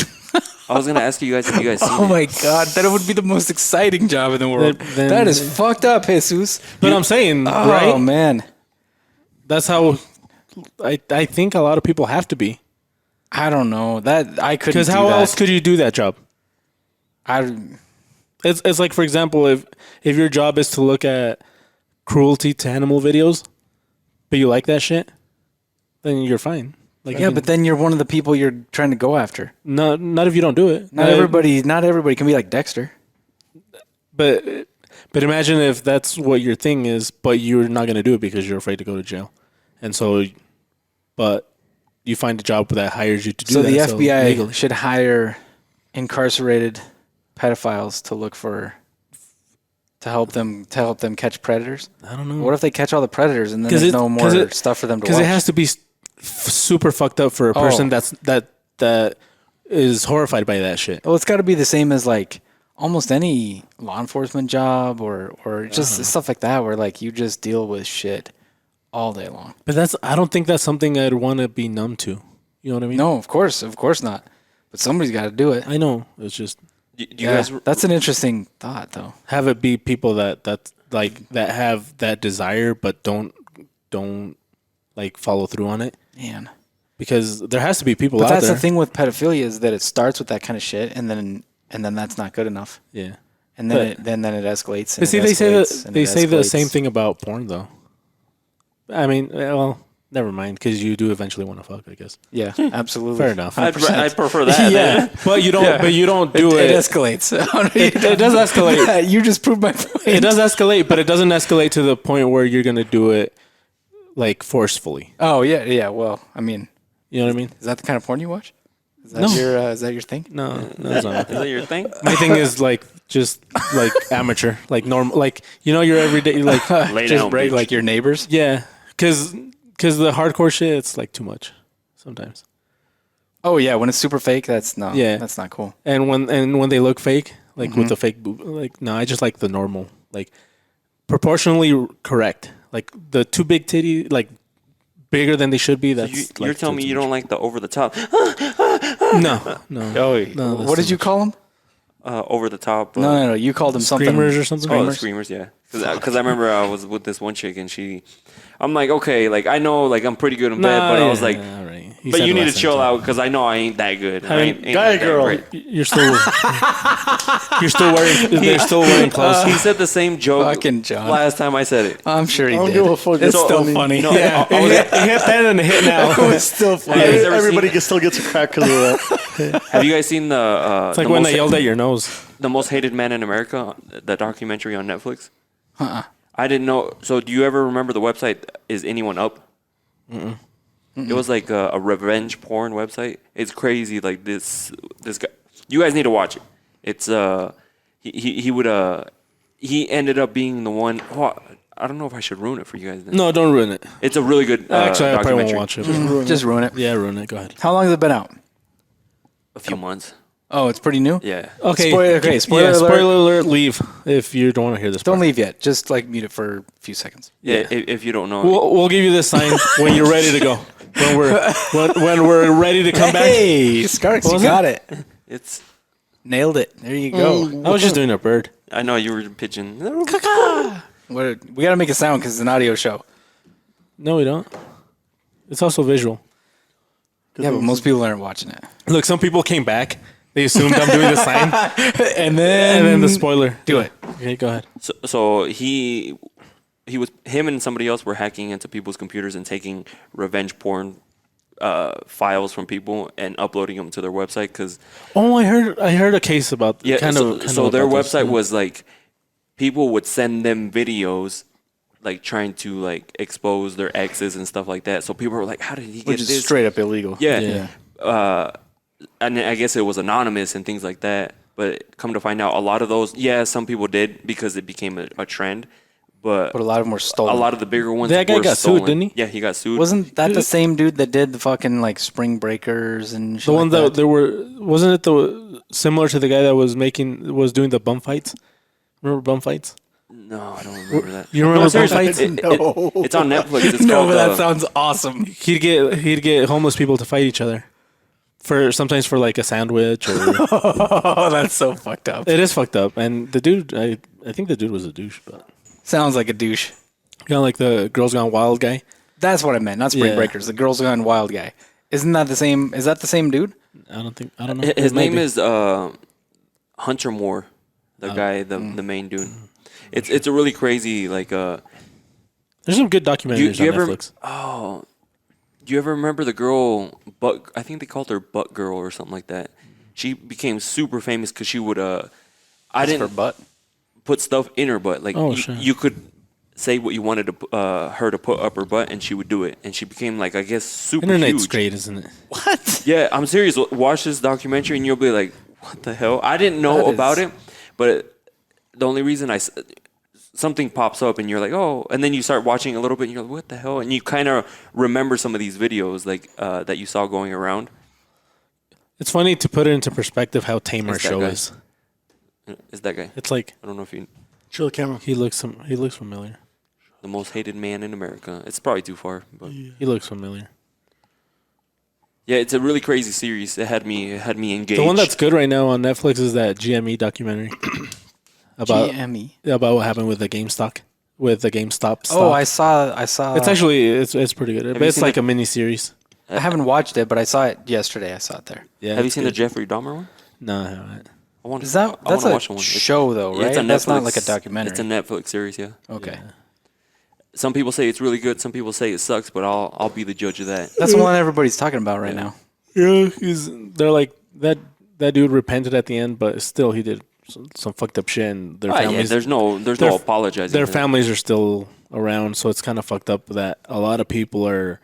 I was gonna ask you guys if you guys seen Oh it. my god, that would be the most exciting job in the world. Then- that is fucked up, Jesus. but I'm saying, Oh right? man, That's how I think a lot of people have to be. I don't know that I couldn't. Because do how that. else could you do that job? It's like, for example, if your job is to look at cruelty to animal videos, but you like that shit, then you're fine. Like, Yeah, but then you're one of the people you're trying to go after. not if you don't do it. Not everybody can be like Dexter. But imagine if that's what your thing is, but you're not going to do it because you're afraid to go to jail, and so, but you find a job that hires you to do So that. the FBI legally. should hire incarcerated pedophiles to help them catch predators. I don't know. What if they catch all the predators and then 'Cause there's it- no 'cause more it- stuff for them to watch? Because it has to be super fucked up for a person that is horrified by that shit. Well, it's got to be the same as like almost any law enforcement job or just stuff like that where like you just deal with shit all day long. But I don't think that's something I'd want to be numb to. You know what I mean? No, of course not. But somebody's got to do it. I know. It's just Do you Yeah, guys? that's an interesting thought, though. have it be people that have that desire but don't like follow through on it, Man, because there has to be people but out that's there. the thing with pedophilia is that it starts with that kind of shit, and then that's not good enough, Yeah. and then it escalates. And But see, it they say escalates, that and they it say the escalates. same thing about porn though. I mean, well, never mind, because you do eventually want to fuck, I guess. Yeah, absolutely. Fair enough. I'd prefer that. Yeah, but you don't. Yeah. But you don't do It it. escalates. It does escalate. You just proved my point. It does escalate, but it doesn't escalate to the point where you're gonna do it like forcefully. Oh yeah. Well, I mean, You know what I mean? is that the kind of porn you watch? Is that No. is that your thing? No, that's not. Is that your thing? My thing is like just like amateur, like normal, like your everyday, like Lay Just down, break bitch. like your neighbors. yeah, because the hardcore shit, it's like too much sometimes. Oh yeah, when it's super fake, that's Yeah. that's not cool. And when they look fake, like with the fake boob, like no, I just like the normal, like proportionally correct, like the too big titty, like bigger than they should be. That's You're like, telling me too you much. don't like the over the top? No. Oh, No, that's what too did you much. call them? over the top. No. You called them something. Screamers or something? Oh, the screamers, yeah. Because I remember I was with this one chick and I'm like, okay, like I know, like I'm pretty good in bed, but I was like, all right. but you need to chill out because I know I ain't that good. I ain't guy, that girl. great. You're still wearing. They're still wearing clothes. He said the same joke Fucking John. last time I said it. I'm sure he I don't did. give a fuck. It's It's still funny. funny. No, Yeah, I was it hit then and it hit now. It's still funny. Have you ever Everybody seen- still gets a crack because of that. Have you guys seen It's like when they yelled at your nose. the Most Hated Man in America, the documentary on Netflix? Uh-uh. I didn't know. So, do you ever remember the website? Is Anyone Up? It was like a revenge porn website. It's crazy. Like this guy. You guys need to watch it. It's he ended up being the one. Oh, I don't know if I should ruin it for you guys. Then. No, don't ruin it. It's a really good Actually, I probably documentary. won't watch it. Just ruin it. Yeah, ruin it. Go ahead. How long has it been out? A few months. Oh, it's pretty new. Yeah. Okay. Spoiler yeah, alert. spoiler alert. Leave if you don't want to hear this. Don't part. leave yet. Just like mute it for a few seconds. Yeah. If you don't know. We'll give you this sign when you're ready to go. When we're ready to come back. Hey, Skarks, you was got it. It's. Nailed it. There you go. I was just doing a bird. I know you were pitching. We got to make a sound because it's an audio show. No, we don't. It's also visual. Yeah, but most people aren't watching it. Look, some people came back. They assumed I'm doing the sign, And then the spoiler. do it. Okay, go ahead. So him and somebody else were hacking into people's computers and taking revenge porn files from people and uploading them to their website because Oh, I heard a case about so their about this. website was like people would send them videos like trying to like expose their exes and stuff like that. So people were like, how did he get Which is this? straight up illegal. Yeah. And I guess it was anonymous and things like that. But come to find out, a lot of those, some people did because it became a trend. But But a lot of them were stolen. a lot of the bigger ones That guy were got stolen. sued, didn't he? Yeah, he got sued. Wasn't that the same dude that did the fucking like spring breakers and shit The one like that there wasn't it the similar to the guy that was doing the bum fights? Remember bum fights? No, I don't remember that. You remember bum seriously, fights? it's on Netflix. It's No, called but that sounds awesome. He'd get homeless people to fight each other. Sometimes for like a sandwich or Oh, that's so fucked up. it is fucked up. And the dude, I think the dude was a douche, but Sounds like a douche. kind of like the Girls Gone Wild guy. That's what I meant, not Spring Yeah. Breakers. The Girls Gone Wild guy. Isn't that the same? Is that the same dude? I don't know. His name Maybe. is Hunter Moore, the guy, the main dude. It's a really crazy like. There's some good documentaries Do you on ever? Netflix. Oh, do you ever remember the girl? I think they called her Butt Girl or something like that. She became super famous because she would. I didn't For butt. put stuff in her butt. Like Oh, shit. you could say what you wanted to her to put up her butt, and she would do it. And she became like I guess super Internet's huge. great, isn't it? What? Yeah, I'm serious. Watch this documentary, and you'll be like, "What the hell?" I didn't know That about is- it, but the only reason something pops up, and you're like, "Oh," and then you start watching a little bit, and you're like, "What the hell?" And you kind of remember some of these videos like that you saw going around. It's funny to put it into perspective how tame our It's that show guy. is. Is that guy? It's like I don't know if you Show the camera. he looks familiar. the most hated man in America. It's probably too far, but He looks familiar. yeah, it's a really crazy series. It had me engaged. The one that's good right now on Netflix is that GME documentary about GME. about what happened with the GameStop stock. Oh, I saw. It's actually it's pretty good. you But it's seen like it? a mini series. I haven't watched it, but I saw it yesterday. I saw it there. Yeah. Have you it's seen the good. Jeffrey Dahmer one? No, I haven't. I want. Is that I that's wanna a watch one. show though, Yeah, right? it's a That's not Netflix- like a documentary. It's a Netflix series, yeah. Okay. Yeah. Some people say it's really good. Some people say it sucks, but I'll be the judge of that. That's the one everybody's talking about right now. Yeah, they're like that dude repented at the end, but still he did some fucked up shit, and their Yeah, families there's no their- apologizing. their for that. families are still around, so it's kind of fucked up that a lot of people are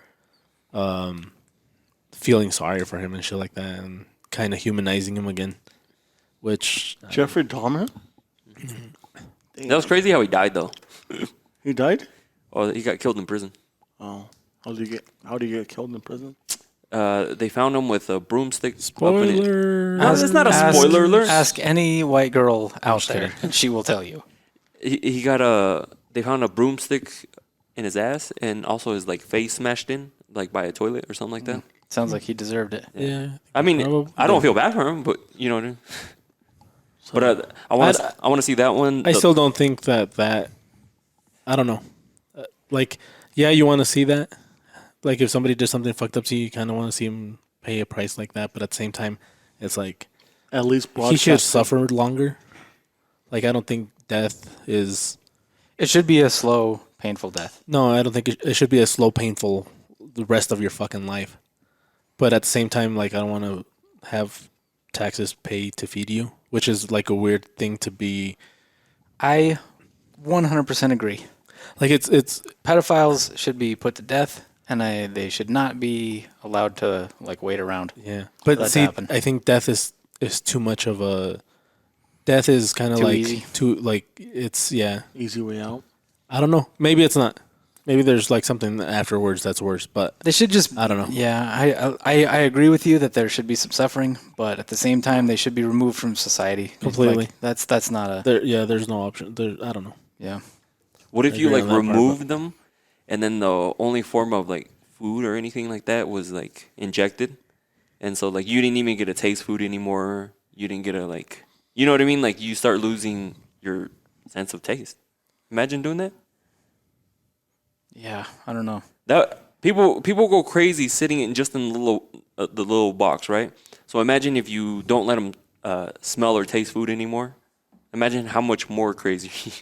feeling sorry for him and shit like that, and kind of humanizing him again. Which Jeffrey Dahmer? That was crazy how he died though. He died? Oh, he got killed in prison. Oh. How did he get killed in prison? They found him with a broomstick. Up in it. spoiler. That's not a spoiler alert. Ask any white girl out there, and she will tell you. He got They found a broomstick in his ass, and also his like face smashed in, like by a toilet or something like that. Sounds like he deserved it. Yeah, I mean, Probably. I don't feel bad for him, but you know what I mean. But I want to see that one. I still don't think that. I don't know. Like, yeah, you want to see that. Like, if somebody did something fucked up to you, you kind of want to see him pay a price like that. But at the same time, it's like At least he should suffer longer. Like, I don't think death is. It should be a slow, painful death. No, I don't think it should be a slow, painful the rest of your fucking life. But at the same time, like, I don't want to have taxes paid to feed you, which is like a weird thing to be. I 100% agree. Like, it's Pedophiles should be put to death, and they should not be allowed to like wait around. yeah. But Let see, that happen. I think death is too much of a. Death is kind of Too like easy. too like it's easy way out. I don't know. Maybe it's not. Maybe there's like something afterwards that's worse. But They should just. I don't know. Yeah, I agree with you that there should be some suffering, but at the same time, they should be removed from society Completely. Like, that's not a. there's no option. I don't know. Yeah. What if you agree like on that part, removed them, and then the only form of like food or anything like that was like injected, and so like you didn't even get to taste food anymore. You didn't get to like, you know what I mean? Like you start losing your sense of taste. Imagine doing that. Yeah, I don't know. That people go crazy sitting in just in the little box, right? So imagine if you don't let them smell or taste food anymore. Imagine how much more crazy.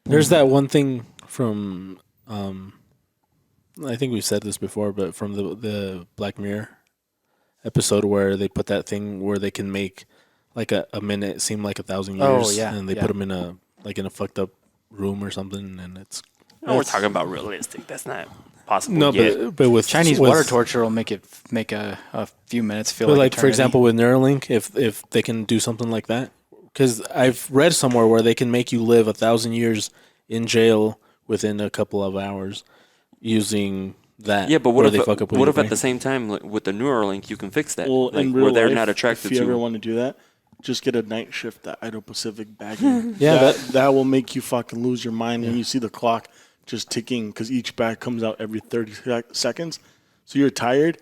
There's that one thing from I think we've said this before, but from the Black Mirror episode where they put that thing where they can make like a minute seem like 1,000 years. Oh, yeah, and they yeah. put them in a fucked up room or something, and it's. No, we're talking about realistic. That's not possible. No, yet. but with Chinese with, water torture will make a few minutes feel But like like for example, with Neuralink, if they can do something like that, because I've read somewhere where they can make you live 1,000 years in jail within a couple of hours using that. Yeah, but where what they if fuck up with what your if at brain. the same time like, with the Neuralink you can fix that? Well, like in real where they're life, not attracted if you to. ever want to do that, just get a night shift at Idaho Pacific bagging. Yeah, that will make you fucking lose your mind, and you see the clock just ticking because each bag comes out every 30 seconds. So you're tired,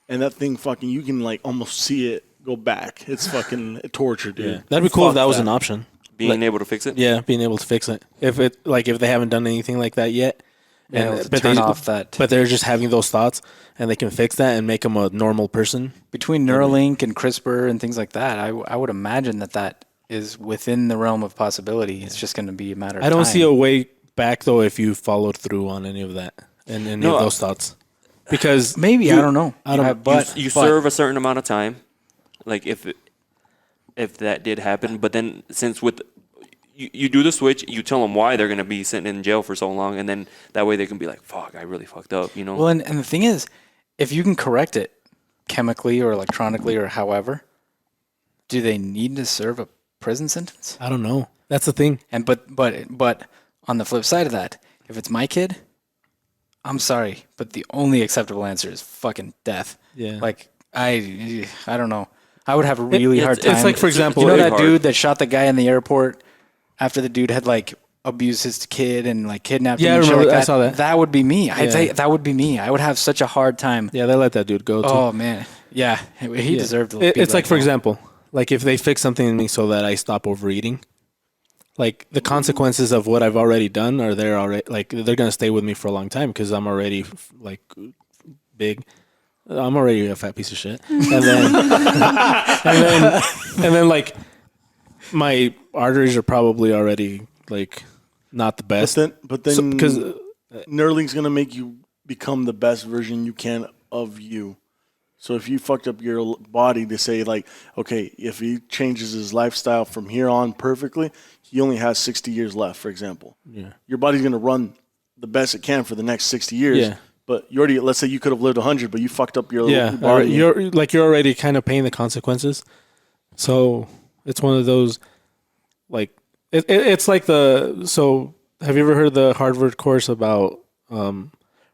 and that thing fucking you can like almost see it go back. It's fucking torture, dude. Yeah. That'd be cool if Fuck that was an option. being able to fix it. Yeah, being able to fix it. If they haven't done anything like that yet, but turn off that. But they're just having those thoughts, and they can fix that and make them a normal person. Between Neuralink and CRISPR and things like that, I would imagine that is within the realm of possibility. It's just going to be a matter of I don't time. see a way back though if you followed through on any of that and any of those thoughts, because Maybe, I don't know. I don't- But you serve a certain amount of time, like if that did happen. But then since with you do the switch, you tell them why they're going to be sitting in jail for so long, and then that way they can be like, "Fuck, I really fucked up," you know. Well, and the thing is, if you can correct it chemically or electronically or however, do they need to serve a prison sentence? I don't know. That's the thing. And but on the flip side of that, if it's my kid, I'm sorry, but the only acceptable answer is fucking death. Yeah. Like I don't know. I would have a really hard time. It's like, for example, you know that hard. dude that shot the guy in the airport after the dude had like abused his kid and like kidnapped him. Yeah, I and shit remember. like I that. saw that. That would be me. I'd Yeah. say that would be me. I would have such a hard time. Yeah, they let that dude go too. Oh man, yeah, he Yeah. deserved to. It's be like, for let go. example, like if they fix something in me so that I stop overeating, like the consequences of what I've already done are there already. Like they're gonna stay with me for a long time because I'm already like big. I'm already a fat piece of shit, and then and then like my arteries are probably already like not the best. But then Because Neuralink's gonna make you become the best version you can of you. So if you fucked up your body to say like, okay, if he changes his lifestyle from here on perfectly, he only has 60 years left, for example. Yeah. Your body's gonna run the best it can for the next 60 years. Yeah. But you already, let's say you could have lived 100, but you fucked up your yeah, body. you're already kind of paying the consequences. So it's one of those like it's like so have you ever heard the Harvard course about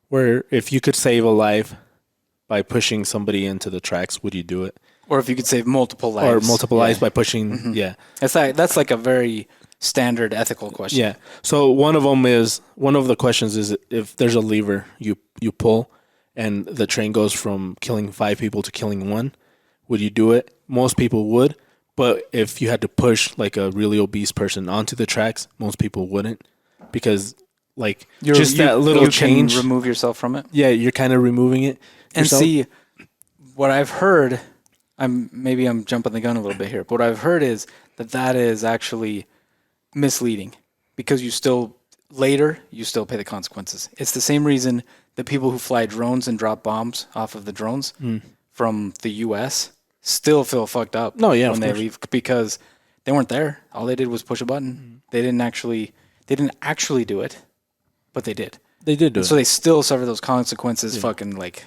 where if you could save a life by pushing somebody into the tracks, would you do it? Or if you could save multiple lives, Or multiple lives Yeah. by pushing That's like a very standard ethical question. Yeah. So one of the questions is if there's a lever you pull and the train goes from killing 5 people to killing 1, would you do it? Most people would, But if you had to push like a really obese person onto the tracks, most people wouldn't, because like that little change. Can remove yourself from it. Yeah, you're kind of removing it. And yourself. see, what I've heard, maybe I'm jumping the gun a little bit here, but what I've heard is that is actually misleading, because you still pay the consequences. It's the same reason that people who fly drones and drop bombs off of the drones from the U.S. still feel fucked up when they leave, because they weren't there. All they did was push a button. They didn't actually do it, but they did. They did do it. So they still suffer those consequences fucking like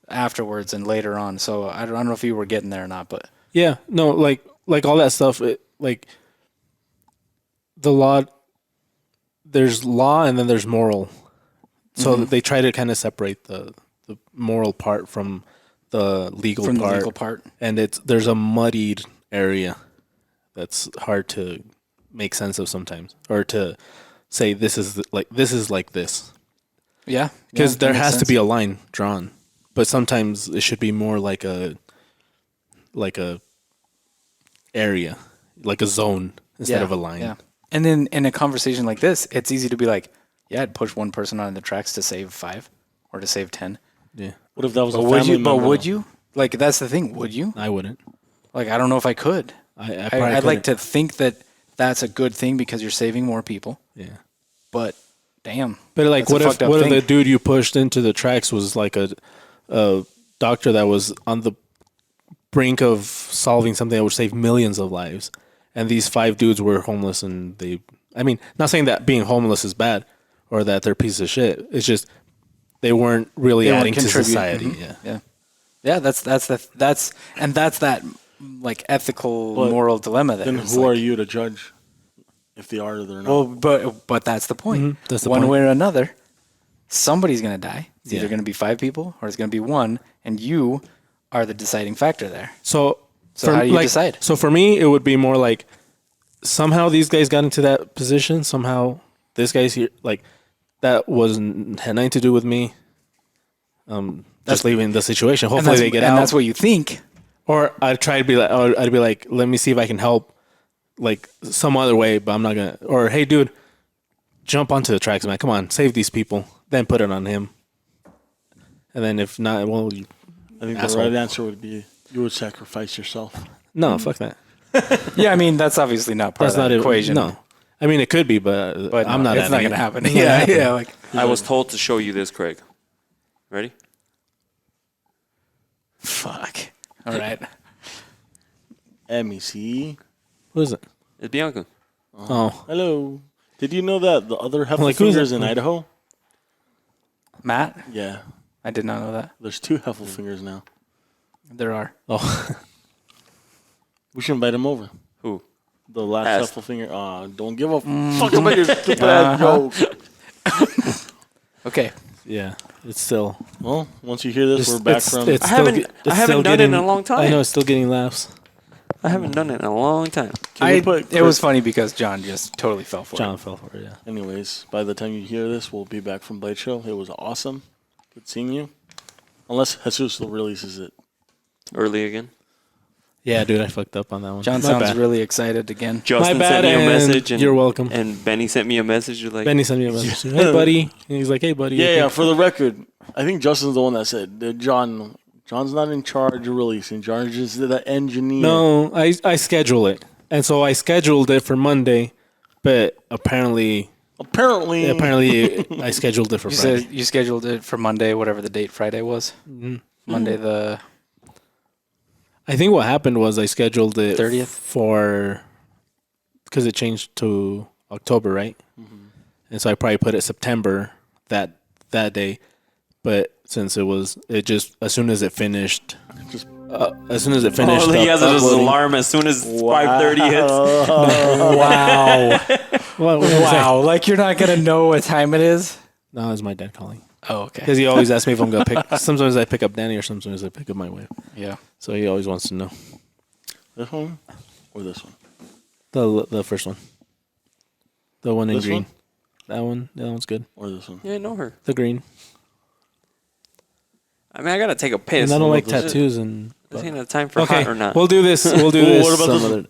afterwards and later on. So I don't know if you were getting there or not, but yeah, no, like all that stuff, like the law, there's law and then there's moral. So they try to kind of separate the moral part from the legal part. And there's a muddied area that's hard to make sense of sometimes, or to say this is like this. Yeah, because there has to be a line drawn, but sometimes it should be more like a area, like a zone instead of a line. Yeah, and then in a conversation like this, it's easy to be like, yeah, I'd push one person on the tracks to save 5 or to save 10. Yeah. What if that was But a family member? But would you? Like, that's the thing. Would you? I wouldn't. Like, I don't know if I could. I'd like to think that that's a good thing because you're saving more people. Yeah. But damn. But like, what if the dude you pushed into the tracks was like a doctor that was on the brink of solving something that would save millions of lives, and these 5 dudes were homeless, and not saying that being homeless is bad or that they're pieces of shit. It's just they weren't really adding to society. Mm-hmm. Yeah. That's that like ethical, moral dilemma there. Then who are you to judge if they are or they're not? Well, but that's the point. Mm-hmm. That's the one point. way or another, somebody's gonna die. It's either gonna be 5 people or it's gonna be 1, and you are the deciding factor there. So how do you decide? So for me, it would be more like somehow these guys got into that position. Somehow this guy's here. Like that had nothing to do with me. Just leaving the situation. Hopefully they get out. And that's what you think. Or I'd try to be like, I'd be like, let me see if I can help, like some other way. But I'm not gonna. Or hey, dude, jump onto the tracks, man. Come on, save these people. Then put it on him. And then if not, well, I think the right answer would be you would sacrifice yourself. No, fuck that. Yeah, I mean that's obviously not part of that equation. No, I mean it could be, but I'm not. It's not gonna happen. Yeah. Like I was told to show you this, Craig. Ready? fuck. All right. Let me see. Who is it? It's Bianca. Oh, Hello. Did you know that the other Like, who's Heffelfingers it? in Idaho? Matt, Yeah. I did not know that. There's 2 Heffelfingers now. There are. oh, We should invite him over. Who? The last Ask. Heffelfinger. Don't give a fuck about your stupid ass joke. Okay. yeah. It's still. Well, once you hear this, we're back from... I haven't done it in a long time. I know it's still getting laughs. I haven't done it in a long time. It was funny because John just totally fell for John it. fell for it. Yeah. Anyways, by the time you hear this, we'll be back from Blade Show. It was awesome. Good seeing you. Unless Jesus releases it. Early again. Yeah, dude, I fucked up on that one. John My sounds bad. really excited again. Justin My bad, sent me a and message. And you're welcome. And Benny sent me a message. You're like, Benny sent me a message. Hey, buddy. And he's like, hey, buddy. Yeah, for the record, I think Justin's the one that said that John's not in charge of releasing. John is just the engineer. No, I schedule it. And so I scheduled it for Monday, but apparently I scheduled it for You Friday. said you scheduled it for Monday, whatever the date Friday was. Mm-hmm. Monday the I think what happened was I scheduled it 30th? because it changed to October, right? Mm-hmm. And so I probably put it September that day, but since it just as soon as it finished, oh, he has his alarm as soon as 5:30 hits. Wow. Wow. Like you're not gonna know what time it is? No, it's my dad calling. Oh, okay. Because he always asks me if I'm gonna pick. Sometimes I pick up Danny, or sometimes I pick up my wife. Yeah. So he always wants to know. This one or this one? The first one. The one in This green. one? That one's good. Or this one? Yeah, I know her. The green. I mean, I gotta take a piss. And I don't like This- tattoos. And This ain't a time for okay, hot or not. we'll do this. We'll do Well, this. what about some this other-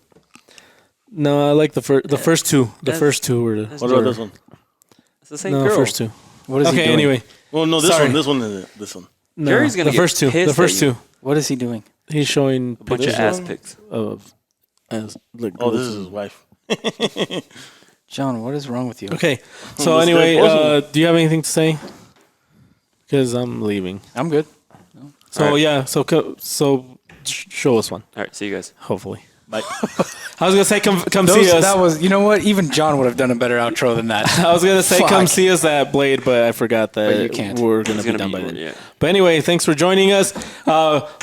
No, I like the first two. The That's- first two were the. What about this one? It's the same No, girl. first two. What is he Okay, doing? anyway. Well, no, this Sorry. one. This one is it. This one. No, Gary's gonna the get first two. pissed The at first you. two. What is he doing? He's showing A bunch of pictures ass pics. of as like Oh, this girls. is his wife. John, what is wrong with you? Okay. So Let's anyway, get closer. do you have anything to say? Because I'm leaving. I'm good. So All right. yeah. So show us one. All right, see you guys. Hopefully. Bye. I was gonna say come see us. That was, you know what? Even John would have done a better outro than that. I was gonna say Fuck. come see us at Blade, but I forgot that But you can't. we're gonna It's be gonna done be by then. yeah. But anyway, thanks for joining us.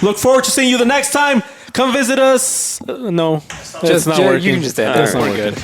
Look forward to seeing you the next time. Come visit us. No, it's not working. You can just end That's there. not We're working. good.